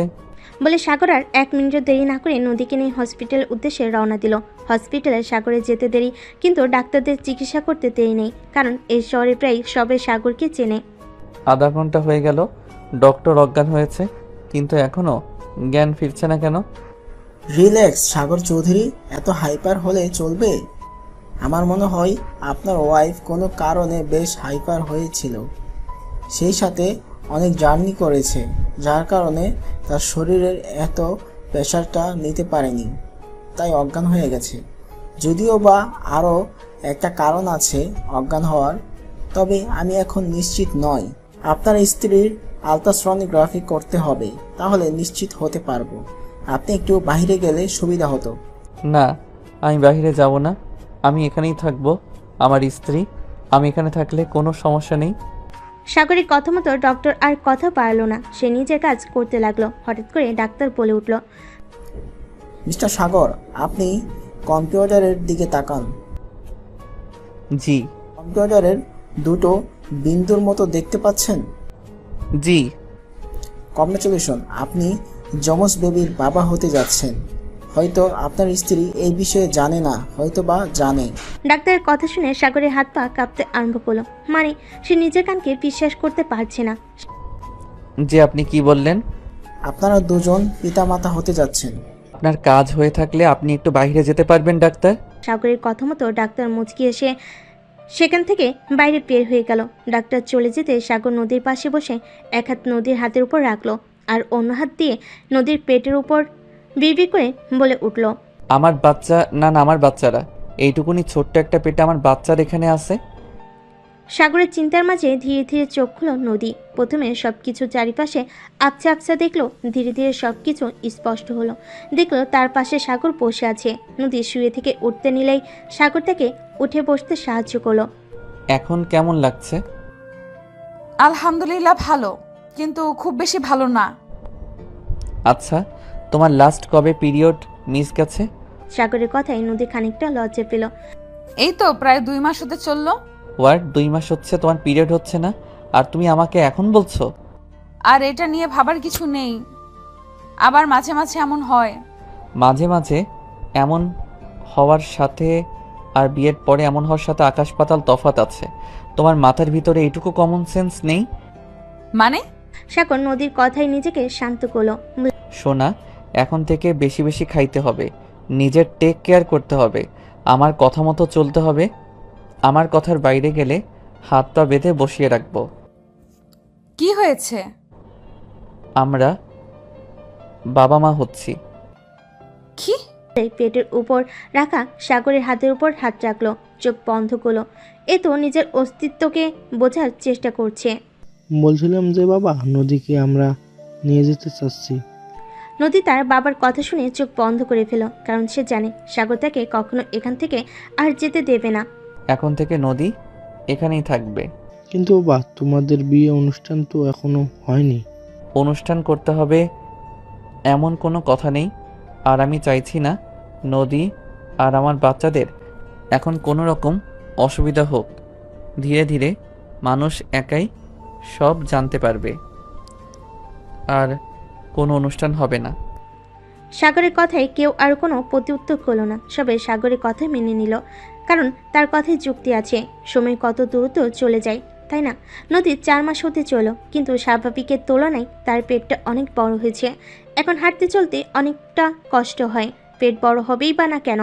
বলে সাগর আর 1 মিনিটও দেরি না করে নদীকে নিয়ে হসপিটালের উদ্দেশ্যে রওনা দিল। হসপিটালে সাগরে যেতে দেরি, কিন্তু ডাক্তারদের চিকিৎসা করতে দেরি নেই, কারণ এই শহরে প্রায় সবে সাগরকে চেনে।
আধা ঘন্টা হয়ে গেল, ডক্টর অজ্ঞান হয়েছে, কিন্তু এখনো জ্ঞান ফিরছে না কেন?
রিল্যাক্স সাগর চৌধুরী, এত হাইপার হলে চলবে? আমার মনে হয় আপনার ওয়াইফ কোনো কারণে বেশ হাইপার হয়েছিল, সেই সাথে অনেক জার্নি করেছে, যার কারণে তার শরীরের এত প্রেশারটা নিতে পারেনি, তাই অজ্ঞান হয়ে গেছে। যদিও বা আরও একটা কারণ আছে অজ্ঞান হওয়ার, তবে আমি এখন নিশ্চিত নই। আপনার স্ত্রীর আলট্রাসনোগ্রাফি করতে হবে, তাহলে নিশ্চিত হতে পারবো। আপনি একটু বাইরে গেলে সুবিধা হতো।
না, আমি বাইরে যাব না, আমি এখানেই থাকবো। আমার স্ত্রী, আমি এখানে থাকলে কোনো সমস্যা নেই।
সাগরের কথা মতো ডক্টর আর কথা পারল না, সে নিজের কাজ করতে লাগলো। হঠাৎ করে ডাক্তার বলে উঠল,
মিস্টার সাগর, আপনি কম্পিউটারের দিকে তাকান।
জি।
কম্পিউটারের দুটো বিন্দুর মতো দেখতে পাচ্ছেন?
জি।
কংগ্রেচুলেশন, আপনি যমজ বেবির বাবা হতে যাচ্ছেন। হয়তো আপনার স্ত্রী এই বিষয়ে জানে না, হয়তো বা জানে।
ডাক্তারের কথা শুনে সাগরের হাত পা কাঁপতে আরম্ভ করলো। মানে সে নিজের কানকে বিশ্বাস করতে পারছে না।
যে আপনি কি বললেন?
আপনারা দুজন পিতামাতা হতে যাচ্ছেন।
আপনার কাজ হয়ে থাকলে আপনি একটু বাইরে যেতে পারবেন ডাক্তার?
সাগরের কথা মতো ডাক্তার মুচকি এসে সেখান থেকে বাইরে বের হয়ে গেল। ডাক্তার চলে যেতে সাগর নদীর পাশে বসে এক হাত নদীর হাতের উপর রাখলো, আর অন্য হাত দিয়ে নদীর পেটের উপর বিড়বিড় করে বলে উঠল,
আমার বাচ্চা, না না, আমার বাচ্চারা। এইটুকুনি ছোট্ট একটা পেটে আমার বাচ্চার এখানে আছে।
সাগরের চিন্তার মাঝে ধীরে ধীরে চোখ খুলো নদী। প্রথমে সবকিছু চারিপাশে আবছা আবছা দেখলো, ধীরে ধীরে সবকিছু স্পষ্ট হলো। দেখলো তার পাশে সাগর বসে আছে। নদী শুয়ে থেকে উঠতে নিলেই সাগর তাকে উঠে বসতে সাহায্য করলো।
এখন কেমন লাগছে?
আলহামদুলিল্লাহ ভালো, কিন্তু খুব বেশি ভালো না।
আচ্ছা, তোমার লাস্ট কবে পিরিয়ড মিস গেছে?
সাগরের কথায় নদী খানিকটা লজ্জা পেল।
এই তো প্রায় 2 মাস হতে চললো।
ওয়ার্ড 2 মাস হচ্ছে তোমার পিরিয়ড হচ্ছে না, আর তুমি আমাকে এখন বলছো?
আর এটা নিয়ে ভাবার কিছু নেই, আবার মাঝে মাঝে এমন হয়।
মাঝে মাঝে এমন হওয়ার সাথে আর বিয়ের পরে এমন হওয়ার সাথে আকাশ পাতাল তফাৎ আছে। তোমার মাথার ভিতরে এইটুকু কমন সেন্স নেই?
মানে?
সাগর নদীর কথায় নিজেকে শান্ত করলো।
সোনা, এখন থেকে বেশি বেশি খাইতে হবে, নিজের টেক কেয়ার করতে হবে, আমার কথা মতো চলতে হবে। আমার কথার বাইরে গেলে হাত পা বেঁধে বসিয়ে রাখবো।
কি হয়েছে?
আমরা বাবা মা হচ্ছি।
কি?
পেটের উপর রাখা সাগরের হাতের উপর হাত রাখলো, চোখ বন্ধ করলো। এ তো নিজের অস্তিত্বকে বোঝার চেষ্টা করছে।
বলছিলাম যে বাবা, নদীকে আমরা নিয়ে যেতে চাচ্ছি।
নদী তার বাবার কথা শুনে চোখ বন্ধ করে ফেল, কারণ সে জানে সাগর তাকে কখনো এখান থেকে আর যেতে দেবে না।
এখন থেকে নদী এখানেই থাকবে।
কিন্তু বাবা, তোমাদের বিয়ে অনুষ্ঠান তো এখনো হয়নি।
অনুষ্ঠান করতে হবে এমন কোনো কথা নেই, আর আমি চাইছি না নদী আর আমার বাচ্চাদের এখন কোনো রকম অসুবিধা হোক। ধীরে ধীরে মানুষ একাই সব জানতে পারবে, আর কোনো অনুষ্ঠান হবে না।
সাগরের কথায় কেউ আর কোনো প্রত্যুত্তর করলো না, সবাই সাগরের কথা মেনে নিল, কারণ তার কথায় যুক্তি আছে। সময় কত দ্রুত চলে যায়, তাই না? নদীর 4 মাস হতে চলো, কিন্তু স্বাভাবিকের তুলনায় তার পেটটা অনেক বড় হয়েছে। এখন হাঁটতে চলতে অনেকটা কষ্ট হয়। পেট বড় হবেই বা না কেন,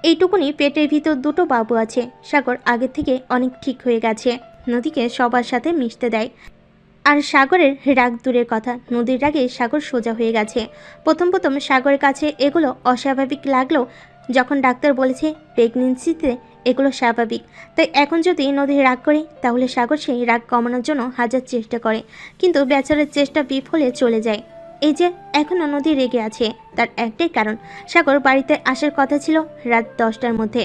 এইটুকুনি পেটের ভিতর 2টো বাবু আছে। সাগর আগে থেকে অনেক ঠিক হয়ে গেছে, নদীকে সবার সাথে মিশতে দেয়। আর সাগরের রাগ দূরের কথা, নদীর রাগে সাগর সোজা হয়ে গেছে। প্রথম সাগরের কাছে এগুলো অস্বাভাবিক লাগলেও যখন ডাক্তার বলেছে প্রেগনেন্সিতে এগুলো স্বাভাবিক, তাই এখন যদি নদী রাগ করে তাহলে সাগর সেই রাগ কমানোর জন্য হাজার চেষ্টা করে, কিন্তু বেচারার চেষ্টা বিফলে চলে যায়। এই যে এখনও নদী রেগে আছে, তার একটাই কারণ, সাগর বাড়িতে আসার কথা ছিল রাত 10টার মধ্যে,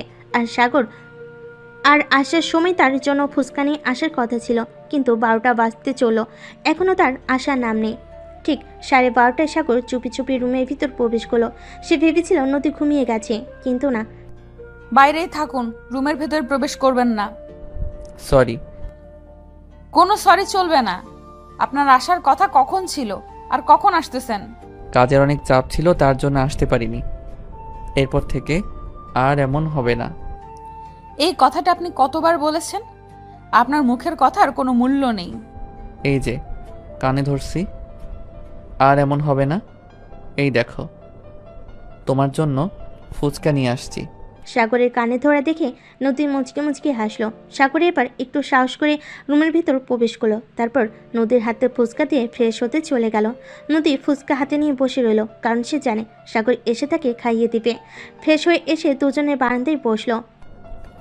আর আসার সময় তার জন্য ফুচকা নিয়ে আসার কথা ছিল, কিন্তু 12টা বাজতে চললো, এখনও তার আসার নাম নেই। ঠিক 12:30টায় সাগর চুপি চুপি রুমের ভিতর প্রবেশ করলো। সে ভেবেছিল নদী ঘুমিয়ে গেছে, কিন্তু না।
বাইরেই থাকুন, রুমের ভেতর প্রবেশ করবেন না।
সরি।
কোনো সরি চলবে না। আপনার আসার কথা কখন ছিল আর কখন আসতেছেন?
কাজের অনেক চাপ ছিল, তার জন্য আসতে পারিনি। এরপর থেকে আর এমন হবে না।
এই কথাটা আপনি কতবার বলেছেন? আপনার মুখের কথার কোনো মূল্য নেই।
এই যে কানে ধরছি, আর এমন হবে না। এই দেখো, তোমার জন্য ফুচকা নিয়ে আসছি।
সাগরের কানে ধরা দেখে নদী মুচকে মুচকে হাসলো। সাগর এবার একটু সাহস করে রুমের ভিতর প্রবেশ করলো, তারপর নদীর হাতে ফুচকা দিয়ে ফ্রেশ হতে চলে গেল। নদী ফুচকা হাতে নিয়ে বসে রইল, কারণ সে জানে সাগর এসে তাকে খাইয়ে দিবে। ফ্রেশ হয়ে এসে দুজনে বারান্দায় বসলো।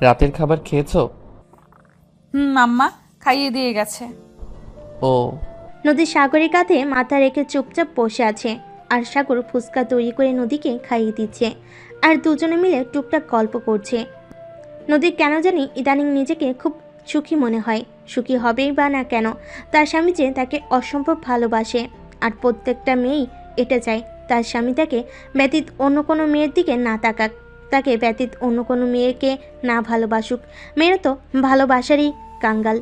রাতের খাবার খেয়েছো?
আম্মা খাইয়ে দিয়ে গেছে।
ও।
নদী সাগরের কাঁধে মাথা রেখে চুপচাপ বসে আছে, আর সাগর ফুচকা তৈরি করে নদীকে খাইয়ে দিচ্ছে, আর দুজনে মিলে টুকটাক গল্প করছে। নদীর কেন জানি ইদানিং নিজেকে খুব সুখী মনে হয়। সুখী হবেই বা না কেন, তার স্বামী যে তাকে অসম্ভব ভালোবাসে, আর প্রত্যেকটা মেয়েই এটা চায় তার স্বামী তাকে ব্যতীত অন্য কোনো মেয়ের দিকে না তাকাক, তাকে ব্যতীত অন্য কোনো মেয়েকে না ভালোবাসুক। মেয়েরা তো ভালোবাসারই কাঙ্গাল।